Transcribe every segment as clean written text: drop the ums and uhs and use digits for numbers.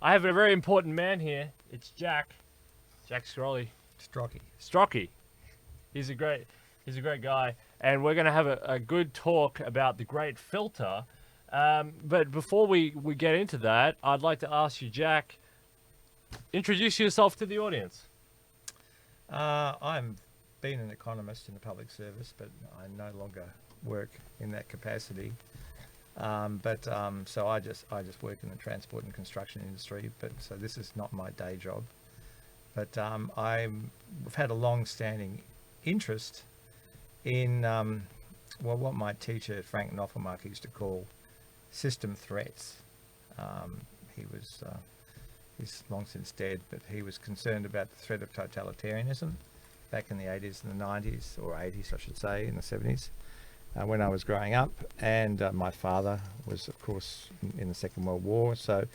I have a very important man here. It's Jack. Jack Scrolly. Strocchi. Strocchi. He's a great guy. And we're gonna have a good talk about the great filter. But before we get into that, I'd like to ask you, Jack, introduce yourself to the audience. I'm been an economist in the public service, but I no longer work in that capacity. So I just work in the transport and construction industry. But so this is not my day job. But I've had a long-standing interest in what my teacher Frank Knopfelmark used to call system threats. He was he's long since dead, but he was concerned about the threat of totalitarianism back in the 80s and the 90s, or 80s, I should say, in the 70s, when I was growing up. And my father was, of course, in the Second World War. So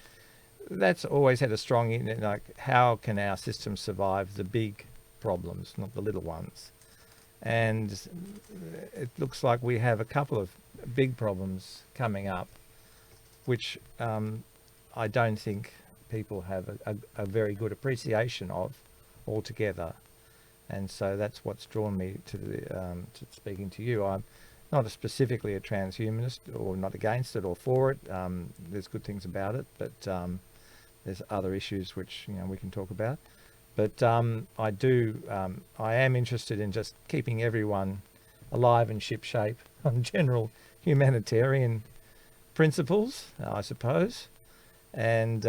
that's always had a strong, like, how can our system survive the big problems, not the little ones? And it looks like we have a couple of big problems coming up, which I don't think people have a very good appreciation of altogether. And so that's what's drawn me to speaking to you. I'm not specifically a transhumanist, or not against it or for it. There's good things about it, but there's other issues which we can talk about. But I am interested in just keeping everyone alive and shipshape on general humanitarian principles, I suppose. And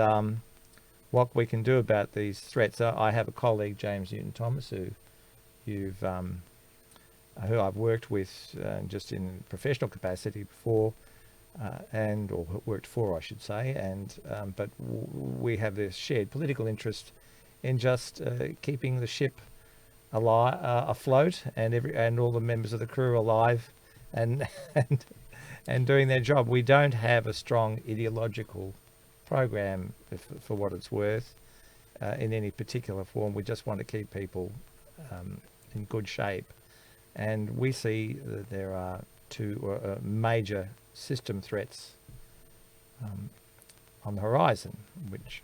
what we can do about these threats. I have a colleague, James Newton-Thomas, who I've worked with just in professional capacity before, or worked for, I should say. But we have this shared political interest in just keeping the ship alive, afloat, and all the members of the crew alive, and and doing their job. We don't have a strong ideological program, for what it's worth, in any particular form. We just want to keep people in good shape. And we see that there are two major system threats on the horizon, which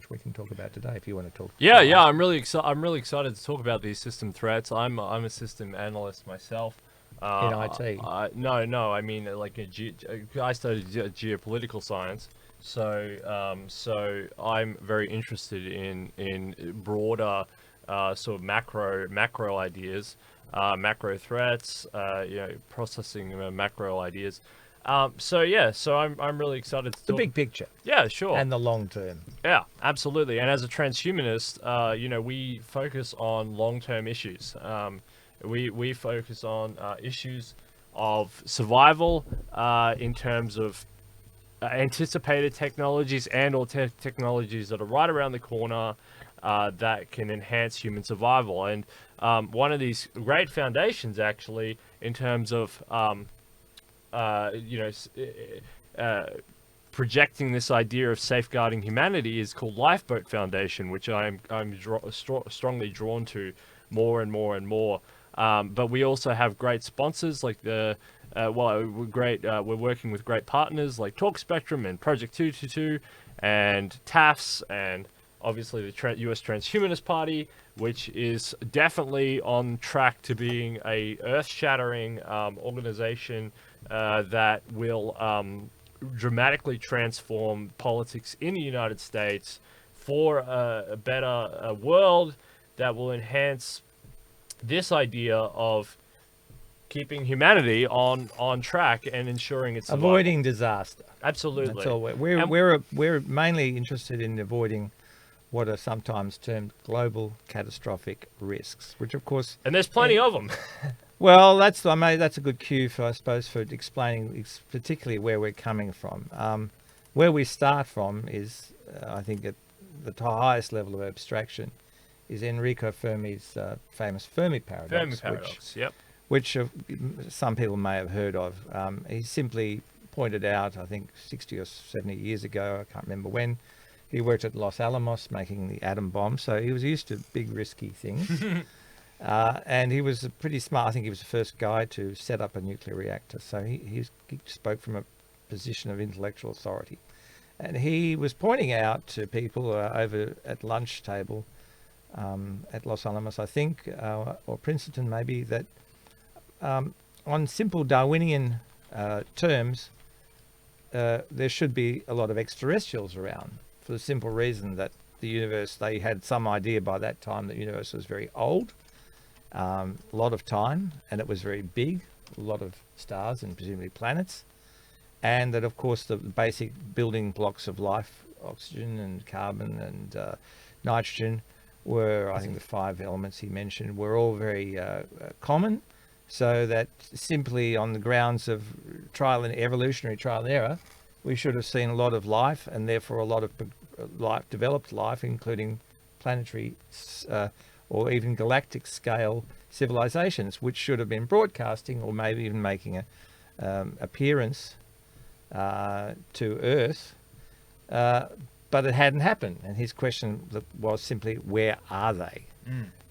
we can talk about today, if you want to talk. Yeah, I'm really excited to talk about these system threats. I'm a system analyst myself. In IT? No. I mean, like I studied geopolitical science, so I'm very interested in broader sort of macro ideas, macro threats, processing macro ideas. So I'm really excited to talk. The big picture. Yeah, sure. And the long term. Yeah, absolutely. And as a transhumanist, we focus on long-term issues. We focus on issues of survival in terms of anticipated technologies or technologies that are right around the corner that can enhance human survival. And one of these great foundations, actually, in terms of projecting this idea of safeguarding humanity, is called Lifeboat Foundation, which I'm strongly drawn to more and more and more. But we also have great sponsors like we're working with great partners like Talk Spectrum and Project 222 and TAFs, and obviously the US Transhumanist-Party, which is definitely on track to being a earth-shattering organization that will dramatically transform politics in the United States for a better world that will enhance this idea of keeping humanity on track and ensuring it's avoiding disaster. Absolutely. That's all. We're mainly interested in avoiding what are sometimes termed global catastrophic risks, which of course, and there's plenty of them. Well, that's a good cue for, I suppose, for explaining particularly where we're coming from. Where we start from is, I think, at the highest level of abstraction, is Enrico Fermi's famous Fermi paradox. Which some people may have heard of. He simply pointed out, I think 60 or 70 years ago, I can't remember when, he worked at Los Alamos making the atom bomb, so he was used to big risky things. And he was pretty smart. I think he was the first guy to set up a nuclear reactor, so he spoke from a position of intellectual authority. And he was pointing out to people over at lunch table at Los Alamos, I think, or Princeton maybe, that on simple Darwinian terms, there should be a lot of extraterrestrials around, for the simple reason that the universe, they had some idea by that time that the universe was very old, a lot of time, and it was very big, a lot of stars and presumably planets, and that of course the basic building blocks of life, oxygen and carbon and nitrogen, were, I think the 5 elements he mentioned, were all very common, so that simply on the grounds of evolutionary trial and error, we should have seen a lot of life, and therefore a lot of developed life, including planetary or even galactic scale civilizations, which should have been broadcasting or maybe even making an appearance to Earth, but it hadn't happened. And his question was simply, where are they?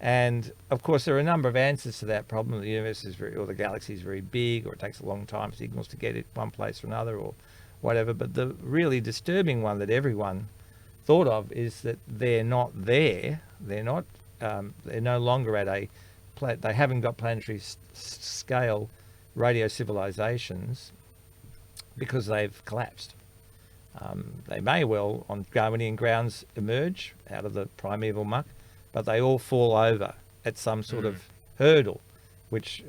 And of course, there are a number of answers to that problem. The universe is or the galaxy is very big, or it takes a long time for signals to get it one place or another, or whatever. But the really disturbing one that everyone thought of is that they're not there. They're not. They're no longer at a. They haven't got planetary scale radio civilizations because they've collapsed. They may well, on Darwinian grounds, emerge out of the primeval muck, but they all fall over at some sort of hurdle, which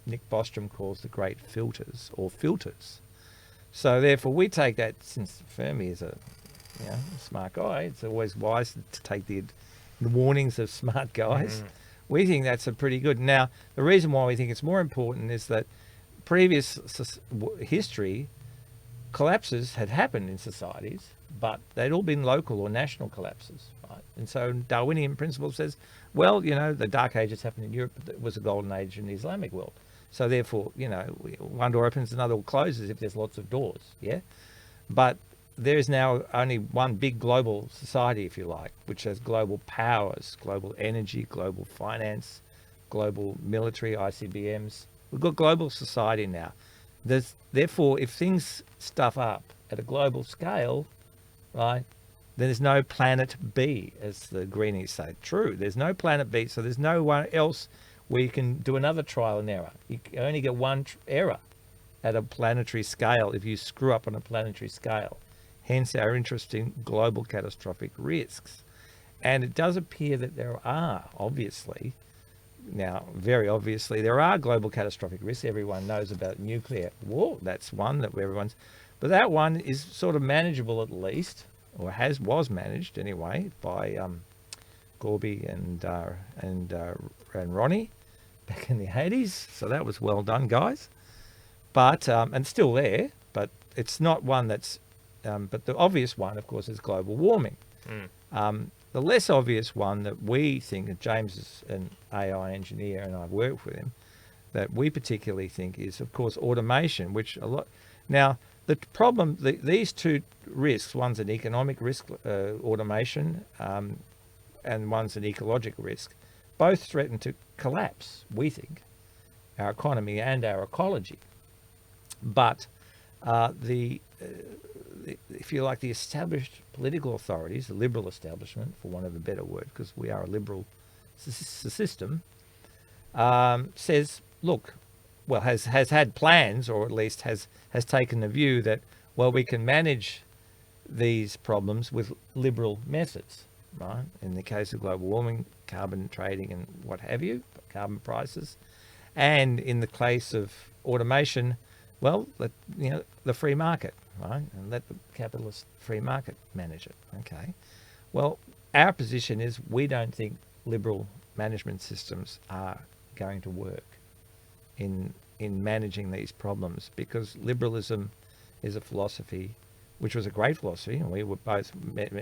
Nick Bostrom calls the great filters or filters. So therefore, we take that, since Fermi is a smart guy, it's always wise to take the warnings of smart guys. We think that's a pretty good. Now, the reason why we think it's more important is that previous history, collapses had happened in societies, but they'd all been local or national collapses, right? And so Darwinian principle says, well, the Dark Ages happened in Europe, but it was a golden age in the Islamic world. So therefore, one door opens, another closes if there's lots of doors, yeah? But there is now only one big global society, if you like, which has global powers, global energy, global finance, global military, ICBMs. We've got global society now. Therefore, if things stuff up at a global scale, right, then there's no planet B, as the greenies say. True, there's no planet B, so there's no one else where you can do another trial and error. You can only get one error at a planetary scale if you screw up on a planetary scale. Hence our interest in global catastrophic risks. And it does appear that there are, obviously, now, very obviously, there are global catastrophic risks. Everyone knows about nuclear war. That's one that everyone's... But that one is sort of manageable at least, or was managed anyway, by Gorby and Ronnie back in the 80s. So that was well done, guys. But, and still there, but it's not one that's... but the obvious one, of course, is global warming. The less obvious one that we think, and James is an AI engineer and I've worked with him, that we particularly think is, of course, automation, which a lot... Now, the problem, these two risks, one's an economic risk, automation, and one's an ecological risk, both threaten to collapse, we think, our economy and our ecology. But if you like, the established political authorities, the liberal establishment, for want of a better word, because we are a liberal system, says, look, well, has had plans, or at least has taken the view that, well, we can manage these problems with liberal methods, right? In the case of global warming, carbon trading and what have you, carbon prices. And in the case of automation, well, the free market, right? And let the capitalist free market manage it. Okay. Well, our position is we don't think liberal management systems are going to work in managing these problems, because liberalism is a philosophy which was a great philosophy, and we were both,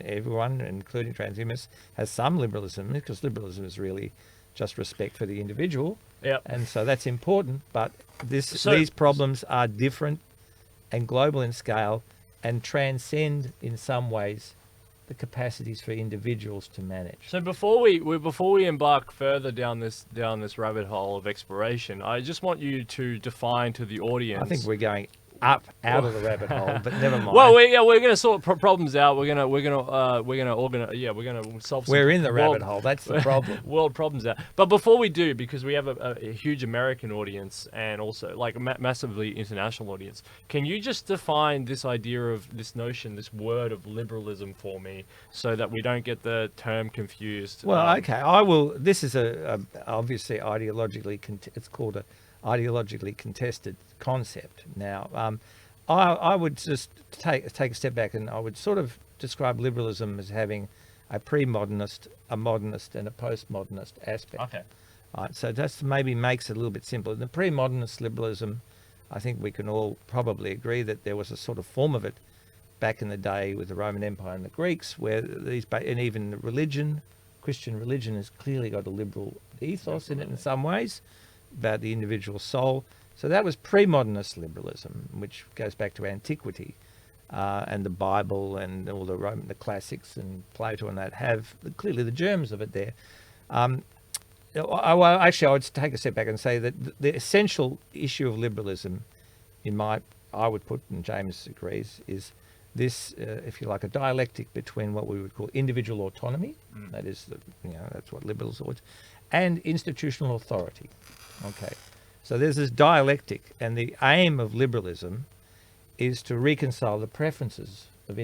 everyone, including transhumanists, has some liberalism, because liberalism is really just respect for the individual. Yep. And so that's important, but these problems are different and global in scale and transcend in some ways the capacities for individuals to manage. So before we embark further down this rabbit hole of exploration, I just want you to define to the audience. I think we're going up out of the rabbit hole, but never mind. Well, we're gonna sort problems out. We're gonna organize. Yeah, we're gonna solve. We're some in the rabbit hole. That's the problem. World problems out. But before we do, because we have a huge American audience and also like a massively international audience, can you just define this idea of this notion, this word of liberalism for me, so that we don't get the term confused? Well, okay, I will. This is obviously ideologically. It's called a ideologically contested concept. Now, I would just take a step back, and I would sort of describe liberalism as having a pre-modernist, a modernist, and a post-modernist aspect. Okay. Right, so that maybe makes it a little bit simpler. The pre-modernist liberalism, I think we can all probably agree that there was a sort of form of it back in the day with the Roman Empire and the Greeks, where and even religion, Christian religion, has clearly got a liberal ethos in it in some ways, about the individual soul. So that was pre-modernist liberalism, which goes back to antiquity, and the Bible and all the classics and Plato and that have clearly the germs of it there. Actually, I would take a step back and say that the essential issue of liberalism, I would put, and James agrees, is this, if you like, a dialectic between what we would call individual autonomy, that is, that's what liberals are, and institutional authority. Okay, so there's this dialectic, and the aim of liberalism is to reconcile the preferences of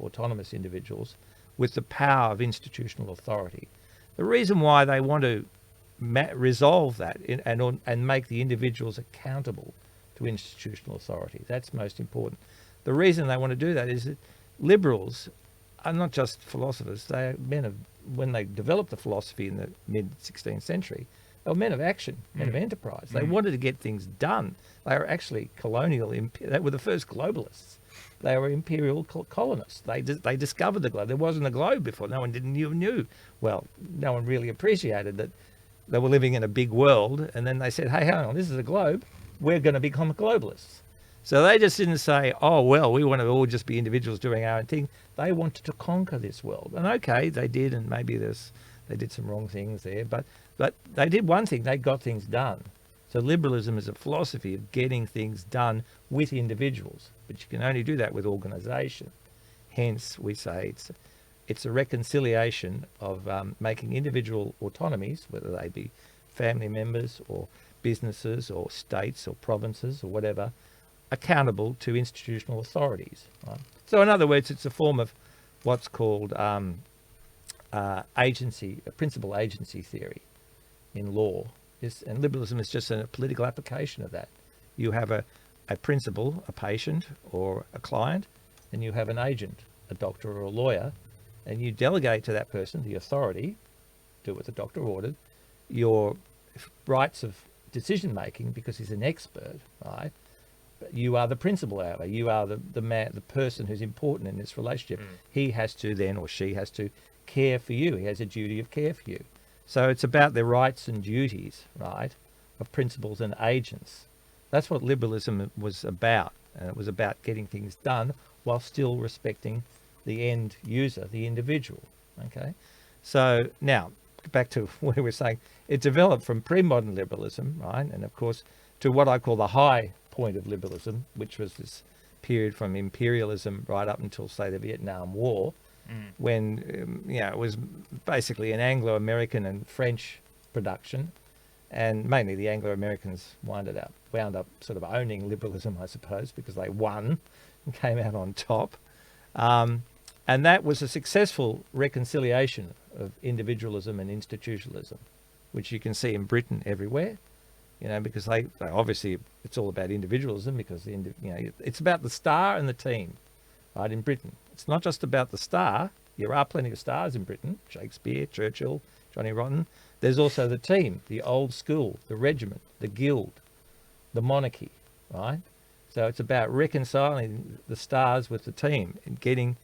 autonomous individuals with the power of institutional authority. The reason why they want to resolve that and make the individuals accountable to institutional authority, that's most important. The reason they want to do that is that liberals are not just philosophers. They are men of, when they developed the philosophy in the mid-16th century, they were men of action, men of enterprise. They wanted to get things done. They were actually colonial. They were the first globalists. They were imperial colonists. They discovered the globe. There wasn't a globe before. No one knew. Well, no one really appreciated that they were living in a big world. And then they said, hey, hang on, this is a globe. We're going to become globalists. So they just didn't say, oh, well, we want to all just be individuals doing our own thing. They wanted to conquer this world. And okay, they did, and maybe they did some wrong things there. But they did one thing, they got things done. So liberalism is a philosophy of getting things done with individuals. But you can only do that with organisation. Hence, we say it's a reconciliation of making individual autonomies, whether they be family members or businesses or states or provinces or whatever, accountable to institutional authorities. Right? So in other words, it's a form of what's called principal agency theory in law. And liberalism is just a political application of that. You have a principal, a patient or a client, and you have an agent, a doctor or a lawyer, and you delegate to that person the authority, do what the doctor ordered, your rights of decision making, because he's an expert, right? You are the principal however. You are the man, the person who's important in this relationship. He has to then, or she has to, care for you. He has a duty of care for you. So it's about the rights and duties, right, of principals and agents. That's what liberalism was about. And it was about getting things done while still respecting the end user, the individual. Okay. So now back to what we were saying. It developed from pre-modern liberalism, right, and of course to what I call the high point of liberalism, which was this period from imperialism right up until, say, the Vietnam War, when it was basically an Anglo-American and French production, and mainly the Anglo-Americans wound up sort of owning liberalism, I suppose, because they won and came out on top. And that was a successful reconciliation of individualism and institutionalism, which you can see in Britain everywhere. Because they obviously, it's all about individualism, because it's about the star and the team, right? In Britain, it's not just about the star. There are plenty of stars in Britain: Shakespeare, Churchill, Johnny Rotten. There's also the team, the old school, the regiment, the guild, the monarchy, right? So it's about reconciling the stars with the team and getting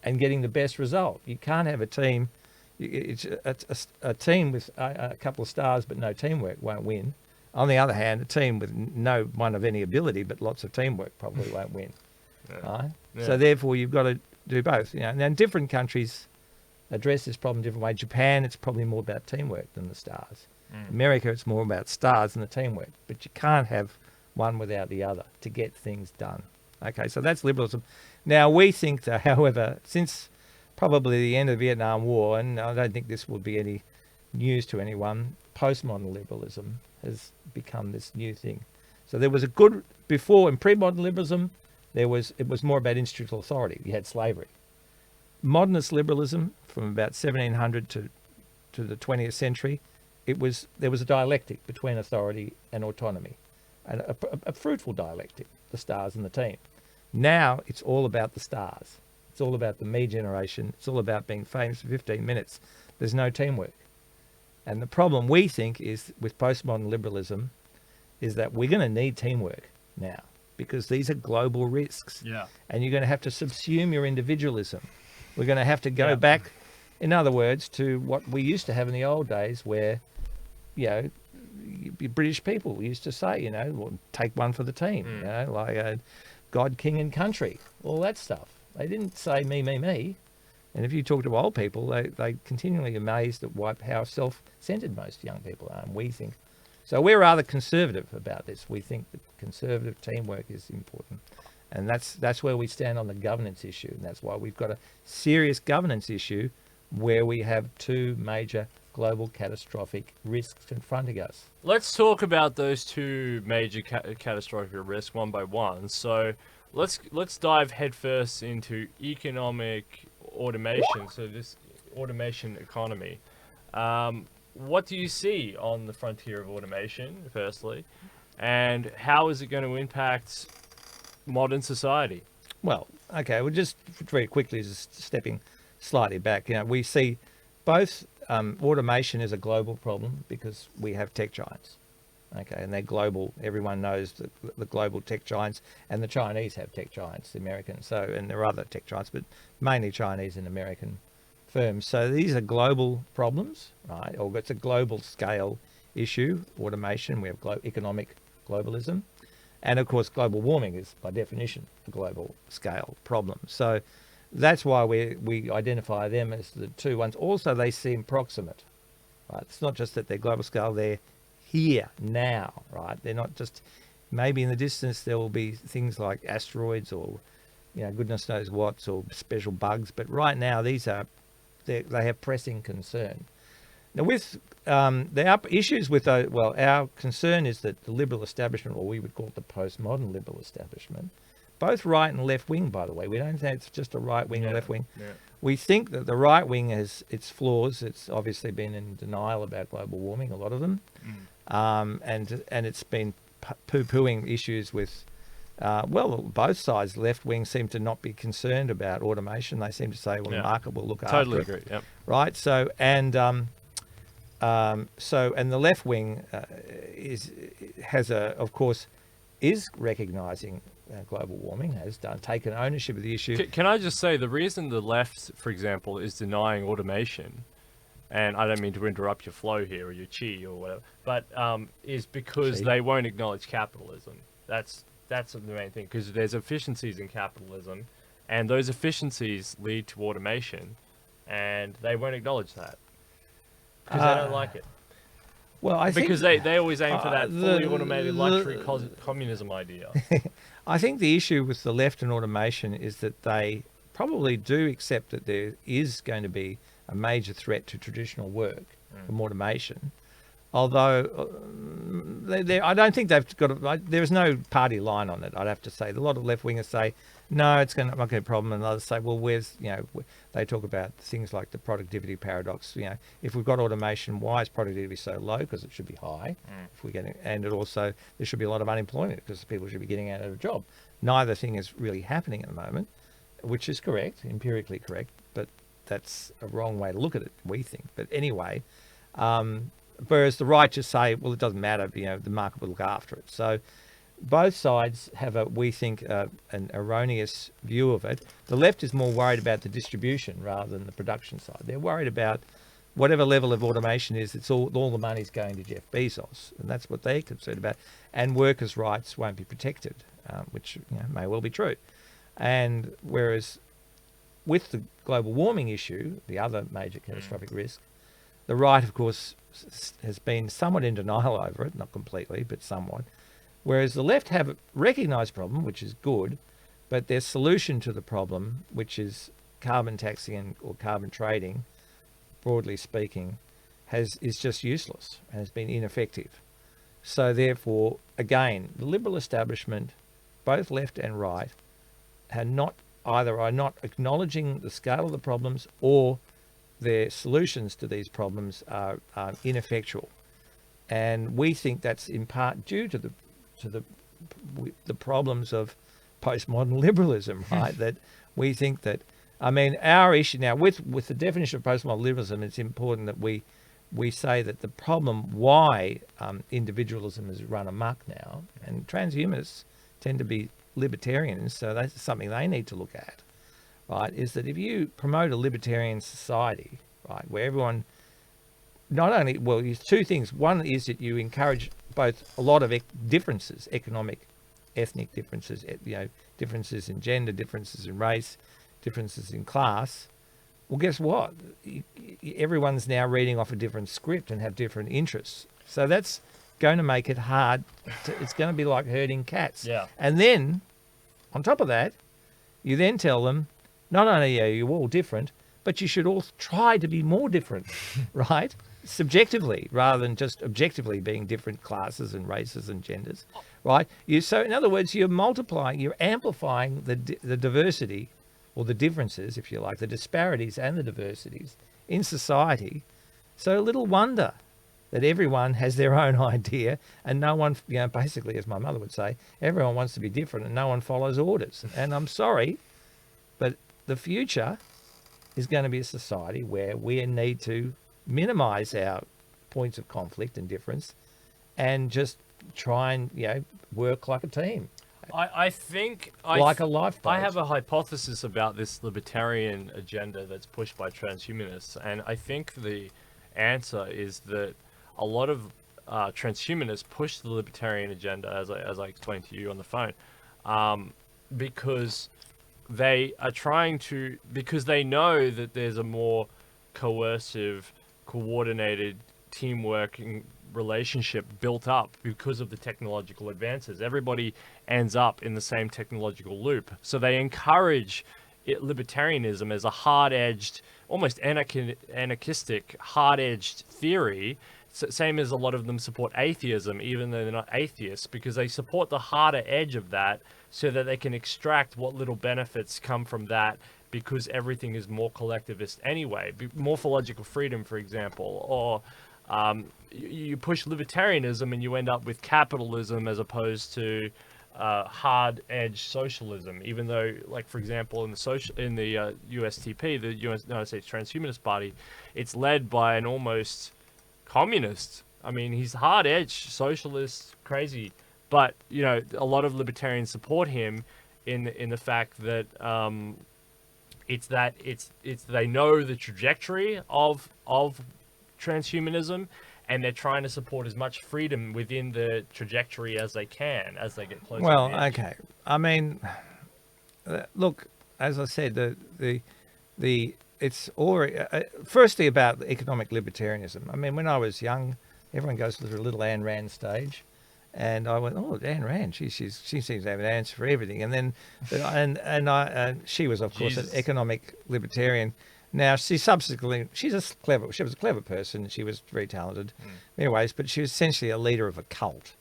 the best result. You can't have a team. It's a team with a couple of stars but no teamwork won't win. On the other hand, a team with no one of any ability but lots of teamwork probably won't win. Right? Yeah. So therefore, you've got to do both. Now, different countries address this problem different way. Japan, it's probably more about teamwork than the stars. America, it's more about stars than the teamwork. But you can't have one without the other to get things done. Okay, so that's liberalism. Now, we think that, however, since probably the end of the Vietnam War, and I don't think this will be any news to anyone, postmodern liberalism has become this new thing. So there was a good, before in pre-modern liberalism, it was more about institutional authority. You had slavery. Modernist liberalism from about 1700 to the 20th century, there was a dialectic between authority and autonomy, and a fruitful dialectic, the stars and the team. Now it's all about the stars. It's all about the me generation. It's all about being famous for 15 minutes. There's no teamwork. And the problem, we think, is with postmodern liberalism is that we're going to need teamwork now, because these are global risks. Yeah. And you're going to have to subsume your individualism. We're going to have to go back, in other words, to what we used to have in the old days, where, you know, British people used to say, you know, well, take one for the team, you know, like God, King and Country, all that stuff. They didn't say me, me, me. And if you talk to old people, they continually amazed at how self-centered most young people are. And we think, so we're rather conservative about this. We think that conservative teamwork is important. And that's where we stand on the governance issue. And that's why we've got a serious governance issue where we have two major global catastrophic risks confronting us. Let's talk about those two major catastrophic risks one by one. So let's dive headfirst into economic automation. So this automation economy. What do you see on the frontier of automation, firstly, and how is it going to impact modern society? Well, okay, well, just very quickly, just stepping slightly back, you know, we see both automation is a global problem because we have tech giants, okay, and they're global. Everyone knows the global tech giants, and the Chinese have tech giants, the Americans. So, and there are other tech giants, but mainly Chinese and American firms. So these are global problems, right? Or it's a global scale issue, automation. We have economic globalism. And of course, global warming is by definition a global scale problem. So that's why we identify them as the two ones. Also, they seem proximate, right? It's not just that they're global scale, they're here now, right? They're not just, maybe in the distance there will be things like asteroids or, you know, goodness knows what, or special bugs. But right now, they have pressing concern. Now, with there are issues with, well, our concern is that the liberal establishment, or we would call it the postmodern liberal establishment, both right and left wing, by the way. We don't think it's just a right wing or left wing. Yeah. We think that the right wing has its flaws. It's obviously been in denial about global warming, a lot of them, and it's been poo-pooing issues with. Well, both sides, left wing, seem to not be concerned about automation. They seem to say, well, the market will look after it. Totally agree. Yep. Right. So and the left wing of course, is recognising global warming, has taken ownership of the issue. Can I just say the reason the left, for example, is denying automation, and I don't mean to interrupt your flow here or your chi or whatever, but is because they won't acknowledge capitalism. That's the main thing, because there's efficiencies in capitalism, and those efficiencies lead to automation, and they won't acknowledge that because they don't like it. Well, I think because they always aim for that fully automated luxury communism idea. I think the issue with the left and automation is that they probably do accept that there is going to be a major threat to traditional work from automation. Although I don't think they've got there's no party line on it, I'd have to say. A lot of left-wingers say, no, it's not going to be a problem. And others say, well, they talk about things like the productivity paradox. You know, if we've got automation, why is productivity so low? Because it should be high. If we get and it also, there should be a lot of unemployment because people should be getting out of a job. Neither thing is really happening at the moment, which is correct, empirically correct, but that's a wrong way to look at it, we think. But anyway, whereas the right just say, well, it doesn't matter, the market will look after it. So both sides have we think, an erroneous view of it. The left is more worried about the distribution rather than the production side. They're worried about whatever level of automation is, it's all the money's going to Jeff Bezos, and that's what they're concerned about. And workers' rights won't be protected, which may well be true. And whereas with the global warming issue, the other major catastrophic risk, the right, of course, has been somewhat in denial over it, not completely, but somewhat. Whereas the left have recognised problem, which is good, but their solution to the problem, which is carbon taxing or carbon trading, broadly speaking, is just useless and has been ineffective. So therefore, again, the liberal establishment, both left and right, are not acknowledging the scale of the problems, or their solutions to these problems are ineffectual. And we think that's in part due to the problems of postmodern liberalism, right? That we think that, I mean, our issue now with the definition of postmodern liberalism, it's important that we say that the problem why individualism has run amok now, and transhumanists tend to be libertarians, so that's something they need to look at, right, is that if you promote a libertarian society, right, where everyone not only, well, there's two things. One is that you encourage both a lot of differences, economic, ethnic differences, differences in gender, differences in race, differences in class. Well, guess what? Everyone's now reading off a different script and have different interests. So that's going to make it hard. It's going to be like herding cats. Yeah. And then, on top of that, you then tell them, not only are you all different, but you should all try to be more different, right? Subjectively, rather than just objectively being different classes and races and genders, right? So in other words, you're multiplying, you're amplifying the diversity, or the differences, if you like, the disparities and the diversities in society. So little wonder that everyone has their own idea, and no one, basically, as my mother would say, everyone wants to be different and no one follows orders. And I'm sorry, but the future is going to be a society where we need to minimize our points of conflict and difference and just try and, work like a team. I think like a lifeboat. I have a hypothesis about this libertarian agenda that's pushed by transhumanists, and I think the answer is that a lot of transhumanists push the libertarian agenda, as I explained to you on the phone, because they are because they know that there's a more coercive, coordinated teamwork relationship built up because of the technological advances. Everybody ends up in the same technological loop. So they encourage libertarianism as a hard-edged, almost anarchistic, hard-edged theory. Same as a lot of them support atheism, even though they're not atheists, because they support the harder edge of that so that they can extract what little benefits come from that, because everything is more collectivist anyway. Morphological freedom, for example, or you push libertarianism and you end up with capitalism as opposed to hard-edged socialism. Even though, like, for example, in the USTP, the United States Transhumanist-Party, it's led by an almost communist. I mean, he's hard-edged socialist, crazy, but a lot of libertarians support him in the fact that it's they know the trajectory of transhumanism, and they're trying to support as much freedom within the trajectory as they can as they get closer to the edge. Okay. I mean, look, as I said, it's already firstly about the economic libertarianism. I mean, when I was young, everyone goes through a little Ayn Rand stage, and I went, "Oh, Ayn Rand, she seems to have an answer for everything." And then, she was, of course, an economic libertarian. Now, she was a clever person. She was very talented in many ways, but she was essentially a leader of a cult,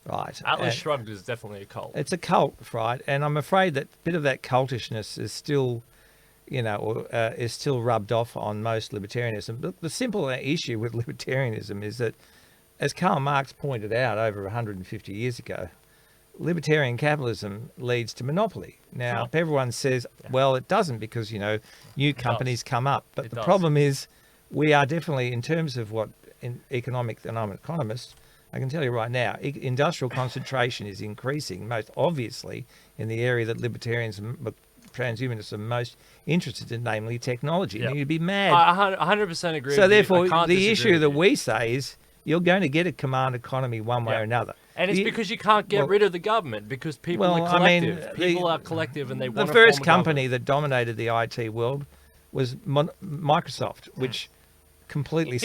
right? Atlas Shrugged is definitely a cult. It's a cult, right? And I'm afraid that a bit of that cultishness is still, is still rubbed off on most libertarianism. But the simple issue with libertarianism is that, as Karl Marx pointed out over 150 years ago, libertarian capitalism leads to monopoly. Now, everyone says, well, it doesn't, because, new companies come up. But the problem is, we are definitely, in terms of what I'm an economist, I can tell you right now, industrial concentration is increasing, most obviously in the area that libertarians and transhumanists are most interested in, namely technology. Yep. And you'd be mad. I 100% agree. So therefore, the issue that we say is, you're going to get a command economy one way or another. And it's because you can't get rid of the government, because people are collective. People are collective, and they want to The first company that dominated the IT world was Microsoft, which completely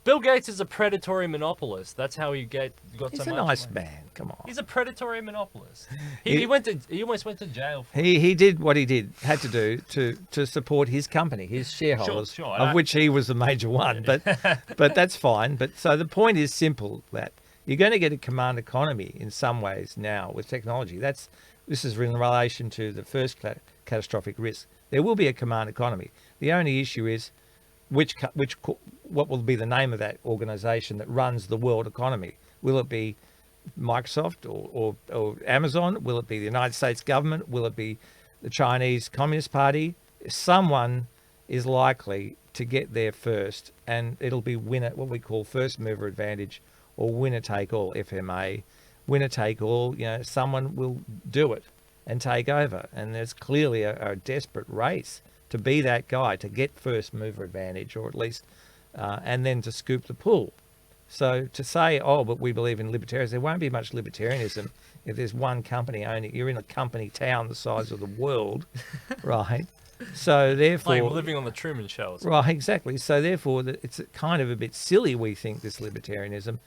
Bill Gates is a predatory monopolist. That's how he got He's so a much nice money. man. Come on. He's a predatory monopolist. He- He almost went to jail for it. He did what he had to do to support his company, his shareholders, Sure, of which he was the major one. But that's fine. But so the point is simple, that you're going to get a command economy in some ways now with technology. This is in relation to the first catastrophic risk. There will be a command economy. The only issue is what will be the name of that organization that runs the world economy? Will it be Microsoft or Amazon? Will it be the United States government? Will it be the Chinese Communist Party? Someone is likely to get there first, and it'll be what we call first mover advantage, or winner take all, FMA, winner take all. Someone will do it and take over, and there's clearly a desperate race to be that guy, to get first mover advantage, or at least, and then to scoop the pool. So to say, but we believe in libertarianism, there won't be much libertarianism if there's one company owning. You're in a company town the size of the world, right? So therefore, like living on the Truman Show. Right, exactly. So therefore, it's kind of a bit silly, we think, this libertarianism.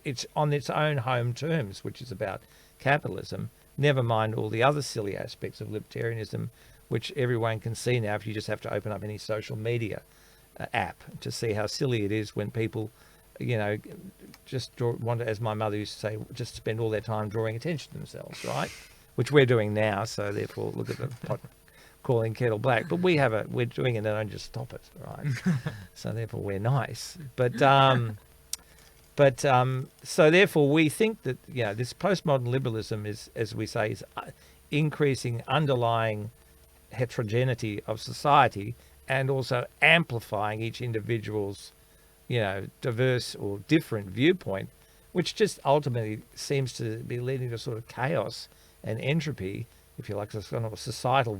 It's on its own home terms, which is about capitalism. Never mind all the other silly aspects of libertarianism, which everyone can see now if you just have to open up any social media app to see how silly it is when people, just want to, as my mother used to say, just spend all their time drawing attention to themselves, right? Which we're doing now. So therefore, look at the pot calling kettle black. But we're doing it and don't just stop it, right? So therefore, we're nice. But so therefore, we think that this postmodern liberalism is, as we say, is increasing underlying heterogeneity of society, and also amplifying each individual's, diverse or different viewpoint, which just ultimately seems to be leading to sort of chaos and entropy, if you like, a kind of a societal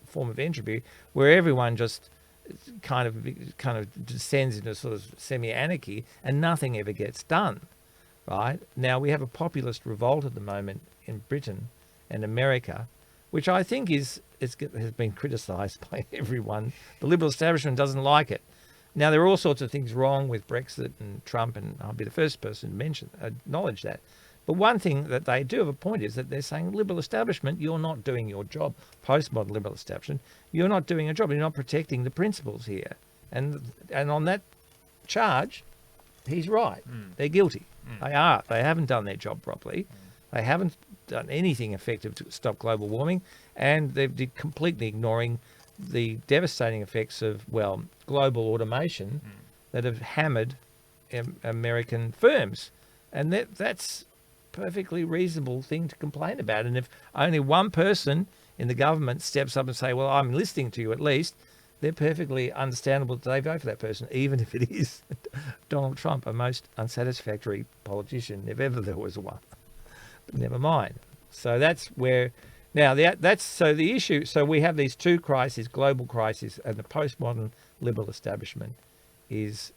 form of entropy, where everyone just kind of descends into sort of semi-anarchy and nothing ever gets done, right? Now, we have a populist revolt at the moment in Britain and America, which I think has been criticised by everyone. The liberal establishment doesn't like it. Now, there are all sorts of things wrong with Brexit and Trump, and I'll be the first person to acknowledge that. But one thing that they do have a point is that they're saying, liberal establishment, you're not doing your job. Postmodern liberal establishment, you're not doing a job. You're not protecting the principles here. And on that charge, he's right. They're guilty. They are. They haven't done their job properly. They haven't done anything effective to stop global warming, and they're completely ignoring the devastating effects of, global automation that have hammered American firms. And that's perfectly reasonable thing to complain about. And if only one person in the government steps up and say, well, I'm listening to you at least, they're perfectly understandable that they vote for that person, even if it is Donald Trump, a most unsatisfactory politician, if ever there was one. But never mind. So that's where, now so the issue, so we have these two crises, global crises, and the postmodern liberal establishment is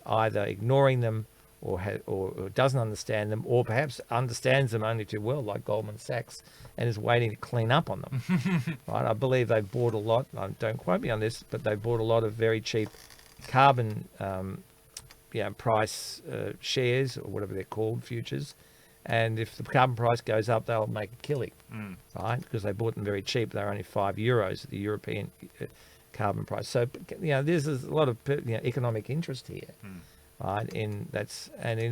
either ignoring them or doesn't understand them, or perhaps understands them only too well, like Goldman Sachs, and is waiting to clean up on them. Right? I believe they've bought a lot, don't quote me on this, but they've bought a lot of very cheap carbon price shares, or whatever they're called, futures. And if the carbon price goes up, they'll make a killing, right? Because they bought them very cheap. They're only €5 at the European carbon price. So, there's a lot of economic interest here, right? In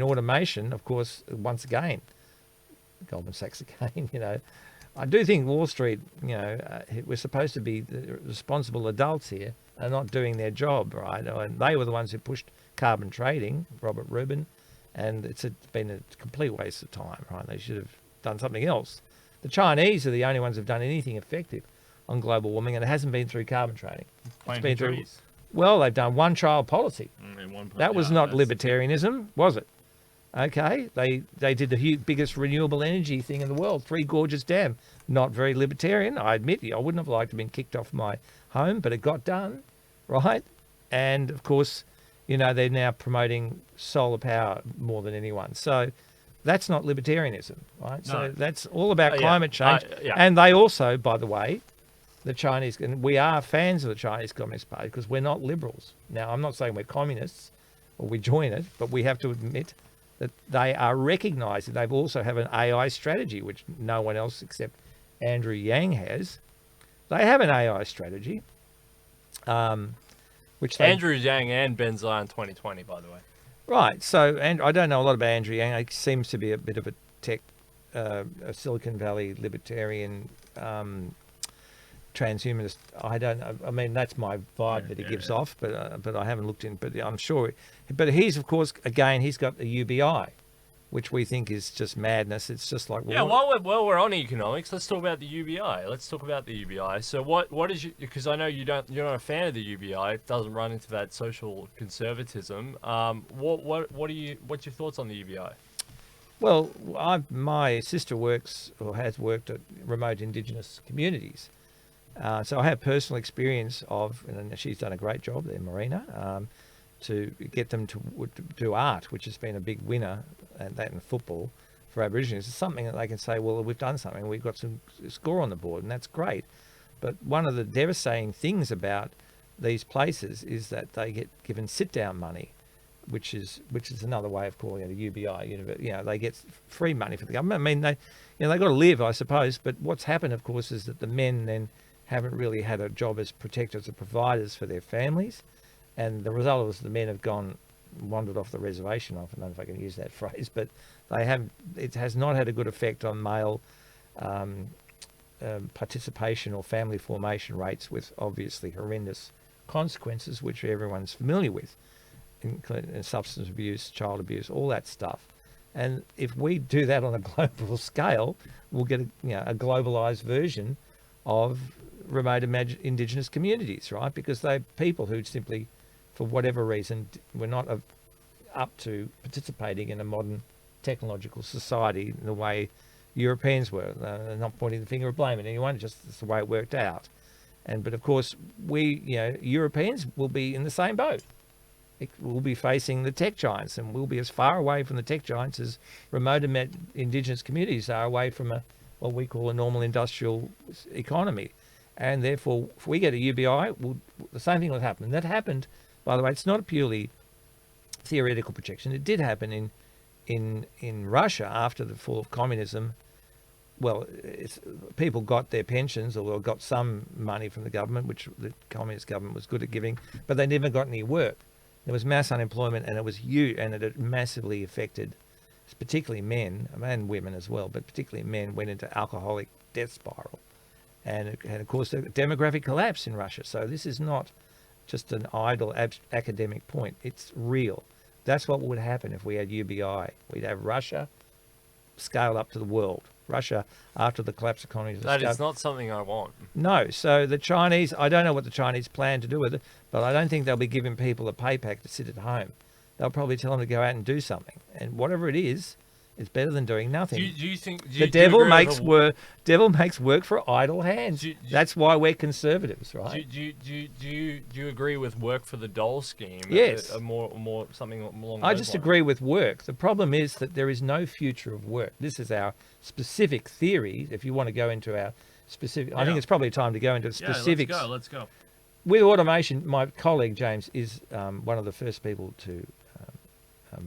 automation, of course, once again, Goldman Sachs again, I do think Wall Street, we're supposed to be the responsible adults here, are not doing their job, right? And they were the ones who pushed carbon trading, Robert Rubin. And it's been a complete waste of time, right? They should have done something else. The Chinese are the only ones who've done anything effective on global warming, and it hasn't been through carbon trading. It's been through, they've done one-child policy. That was not libertarianism, was it? Okay, they did the biggest renewable energy thing in the world, 3 Gorges Dam. Not very libertarian, I admit. I wouldn't have liked to have been kicked off my home, but it got done, right? And, of course, they're now promoting solar power more than anyone. So that's not libertarianism, right? No. So that's all about climate change. And they also, by the way, the Chinese, and we are fans of the Chinese Communist Party because we're not liberals. Now, I'm not saying we're communists or we join it, but we have to admit that they are recognised that they also have an AI strategy, which no one else except Andrew Yang has. They have an AI strategy, which they... Andrew Yang and Ben Zion 2020, by the way. Right. So, and I don't know a lot about Andrew Yang. He seems to be a bit of a tech, a Silicon Valley libertarian, transhumanist. I don't know. I mean, that's my vibe that he gives off, but I haven't looked in. But I'm sure. But he's, of course, again, he's got the UBI, which we think is just madness. It's just like, well, while we're on economics, let's talk about the UBI. Let's talk about the UBI. So what is because I know you're not a fan of the UBI. It doesn't run into that social conservatism. What's your thoughts on the UBI? Well, my sister works or has worked at remote Indigenous communities. So I have personal experience of, and she's done a great job there, Marina, to get them to do art, which has been a big winner, and that in football for Aborigines. It's something that they can say, well, we've done something, we've got some score on the board, and that's great. But one of the devastating things about these places is that they get given sit-down money, which is another way of calling it a UBI. You know, they get free money from the government. I mean, they got to live, I suppose. But what's happened, of course, is that the men then haven't really had a job as protectors or providers for their families, and the result was the men have wandered off the reservation. I don't know if I can use that phrase, but it has not had a good effect on male participation or family formation rates, with obviously horrendous consequences, which everyone's familiar with, including substance abuse, child abuse, all that stuff. And if we do that on a global scale, we'll get a globalized version of remote Indigenous communities, right? Because they're people who simply, for whatever reason, were not up to participating in a modern technological society in the way Europeans were. Not pointing the finger of blame at anyone, just it's the way it worked out. But of course, we, Europeans will be in the same boat. We'll be facing the tech giants, and we'll be as far away from the tech giants as remote Indigenous communities are away from what we call a normal industrial economy. And therefore, if we get a UBI, the same thing will happen. And that happened, by the way, it's not a purely theoretical projection. It did happen in Russia after the fall of communism. Well, people got their pensions or got some money from the government, which the communist government was good at giving, but they never got any work. There was mass unemployment, and it had massively affected, particularly men and women as well, but particularly men went into alcoholic death spiral. And it had, of course, a demographic collapse in Russia. So this is not just an idle academic point. It's real. That's what would happen if we had UBI. We'd have Russia scaled up to the world. Russia, after the collapse of communism. That is not something I want. No. So the Chinese, I don't know what the Chinese plan to do with it, but I don't think they'll be giving people a pay pack to sit at home. They'll probably tell them to go out and do something. And whatever it is, it's better than doing nothing. Do you think the devil makes work for idle hands? That's why we're conservatives, right? Do you agree with work for the dole scheme? Yes. More something along. I just agree with work. The problem is that there is no future of work. This is our specific theory. If you want to go into our specific, I think it's probably time to go into specifics. Yeah, let's go. With automation, my colleague James is one of the first people to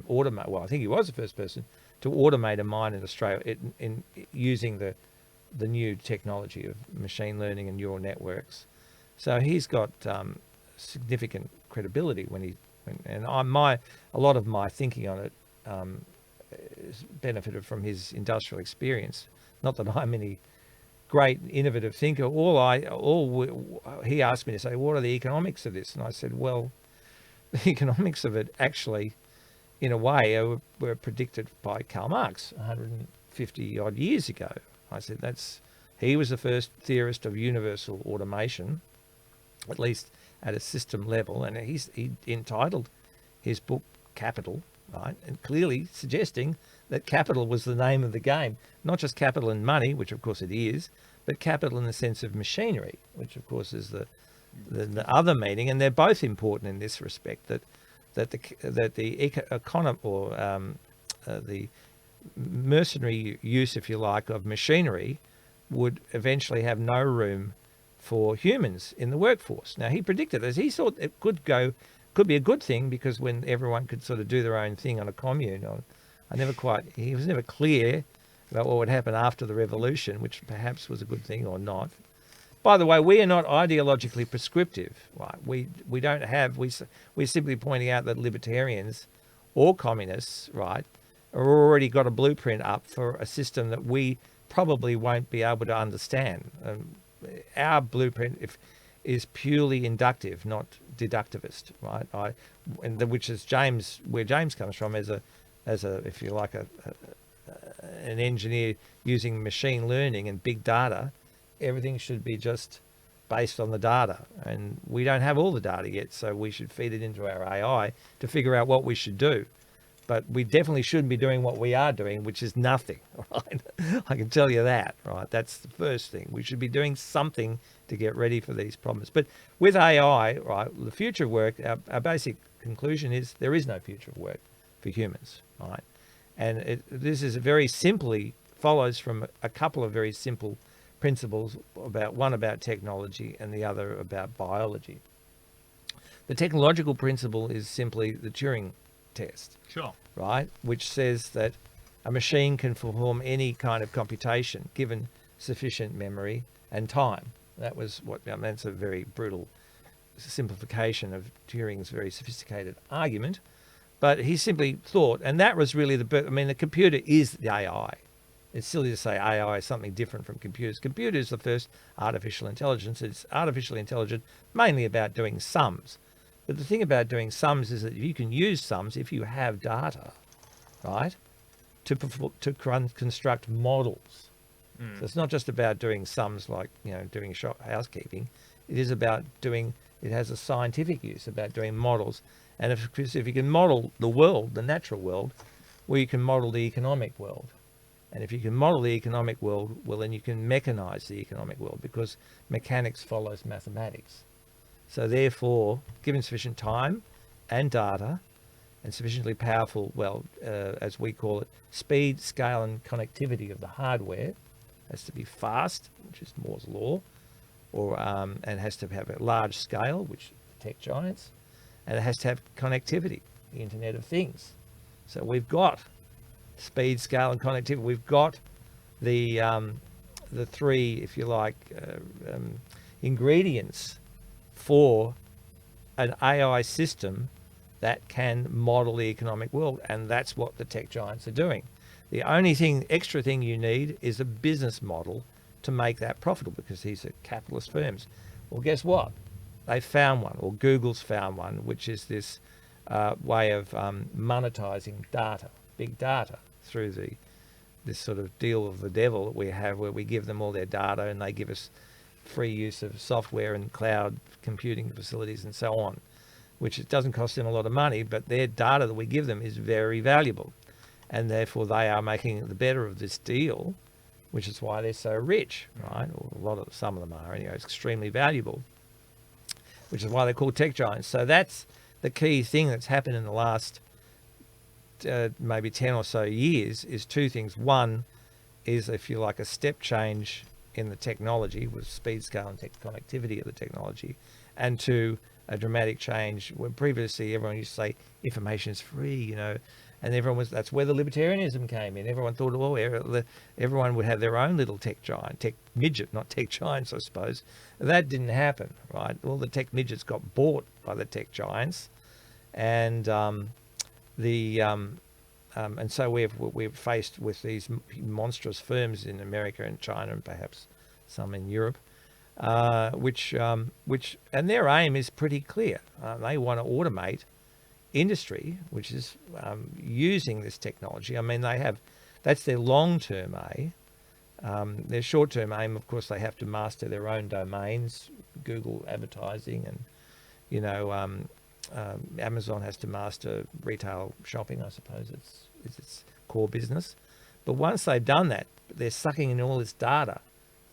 automate. Well, I think he was the first person to automate a mine in Australia in using the new technology of machine learning and neural networks. So he's got significant credibility a lot of my thinking on it has benefited from his industrial experience. Not that I'm any great innovative thinker. He asked me to say, what are the economics of this? And I said, well, the economics of it actually, in a way, were predicted by Karl Marx 150 odd years ago. I said he was the first theorist of universal automation, at least at a system level, and he entitled his book Capital, right? And clearly suggesting that capital was the name of the game, not just capital and money, which of course it is, but capital in the sense of machinery, which of course is the other meaning, and they're both important in this respect. That the economy or the mercenary use, if you like, of machinery would eventually have no room for humans in the workforce. Now, he predicted this. He thought it could be a good thing, because when everyone could sort of do their own thing on a commune, he was never clear about what would happen after the revolution, which perhaps was a good thing or not. By the way, we are not ideologically prescriptive. Right? We're simply pointing out that libertarians or communists, right, are already got a blueprint up for a system that we probably won't be able to understand. Our blueprint is purely inductive, not deductivist, right? Which is where James comes from as a if you like an engineer using machine learning and big data. Everything should be just based on the data, and we don't have all the data yet, so we should feed it into our AI to figure out what we should do. But we definitely shouldn't be doing what we are doing, which is nothing, right? I can tell you that, right? That's the first thing. We should be doing something to get ready for these problems. But with AI, right, the future of work, our basic conclusion is there is no future of work for humans, right? And this is very simply follows from a couple of very simple principles, one about technology and the other about biology. The technological principle is simply the Turing test. Sure. Right? Which says that a machine can perform any kind of computation given sufficient memory and time. That's a very brutal simplification of Turing's very sophisticated argument. But he simply thought, and that was really the computer is the AI. It's silly to say AI is something different from computers. Computer is the first artificial intelligence. It's artificially intelligent, mainly about doing sums. But the thing about doing sums is that you can use sums if you have data, right, to construct models. So it's not just about doing sums like, doing housekeeping. It is about it has a scientific use about doing models. And if you can model the world, the natural world, well, you can model the economic world. And if you can model the economic world, well, then you can mechanize the economic world, because mechanics follows mathematics. So therefore, given sufficient time and data and sufficiently powerful, as we call it, speed, scale, and connectivity of the hardware, has to be fast, which is Moore's law, and has to have a large scale, which is the tech giants, and it has to have connectivity, the Internet of Things. So we've got speed, scale, and connectivity. We've got the three, if you like, ingredients for an AI system that can model the economic world, and that's what the tech giants are doing. The only extra thing you need is a business model to make that profitable, because these are capitalist firms. Well, guess what? They found one, or Google's found one, which is this way of monetizing data, big data, through this sort of deal of the devil that we have, where we give them all their data and they give us free use of software and cloud computing facilities and so on, which it doesn't cost them a lot of money, but their data that we give them is very valuable. And therefore they are making the better of this deal, which is why they're so rich, right? Or some of them are anyway, it's extremely valuable, which is why they're called tech giants. So that's the key thing that's happened in the last maybe 10 or so years, is two things. One is, if you like, a step change in the technology with speed, scale, and connectivity of the technology. And two, a dramatic change when previously everyone used to say information is free, and that's where the libertarianism came in. Everyone thought, everyone would have their own little tech giant, tech midget, not tech giants, I suppose. That didn't happen, right? All the tech midgets got bought by the tech giants, and and so we're faced with these monstrous firms in America and China and perhaps some in Europe, which and their aim is pretty clear. They want to automate industry, which is using this technology. I mean, that's their long-term aim. Their short-term aim, of course, they have to master their own domains, Google advertising, and Amazon has to master retail shopping, I suppose it's its core business. But once they've done that, they're sucking in all this data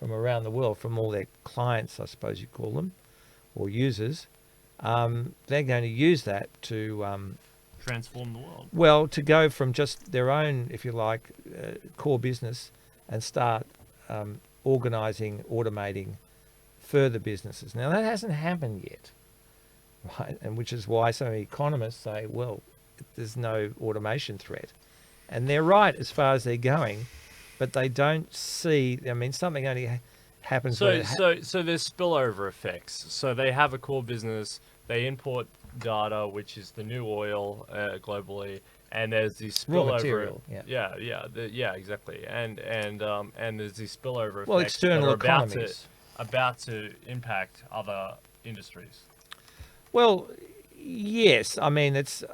from around the world, from all their clients, I suppose you call them, or users. They're going to use that to transform the world. Well, to go from just their own, if you like, core business and start organizing, automating further businesses. Now, that hasn't happened yet, right? And which is why so many economists say, well, there's no automation threat. And they're right as far as they're going, but they don't see, I mean, something only happens when So there's spillover effects. So they have a core business, they import data, which is the new oil globally, and there's these spillover. raw material. Yeah. Yeah, exactly. And there's these spillover effects Well, external that are economies. about to impact other industries. Well, yes. I mean, it's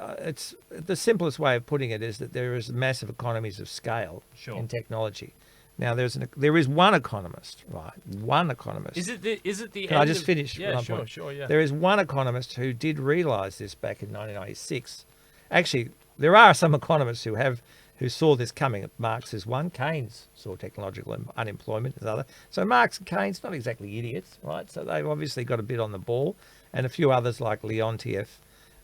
the simplest way of putting it is that there is massive economies of scale Sure. in technology. Now, there is one economist, right? One economist. Is it the Can end I just of- finish? Yeah, one sure, point? sure, yeah. There is one economist who did realise this back in 1996. Actually, there are some economists who saw this coming. Marx is one. Keynes saw technological unemployment as other. So Marx and Keynes, not exactly idiots, right? So they've obviously got a bit on the ball, and a few others like Leontiev,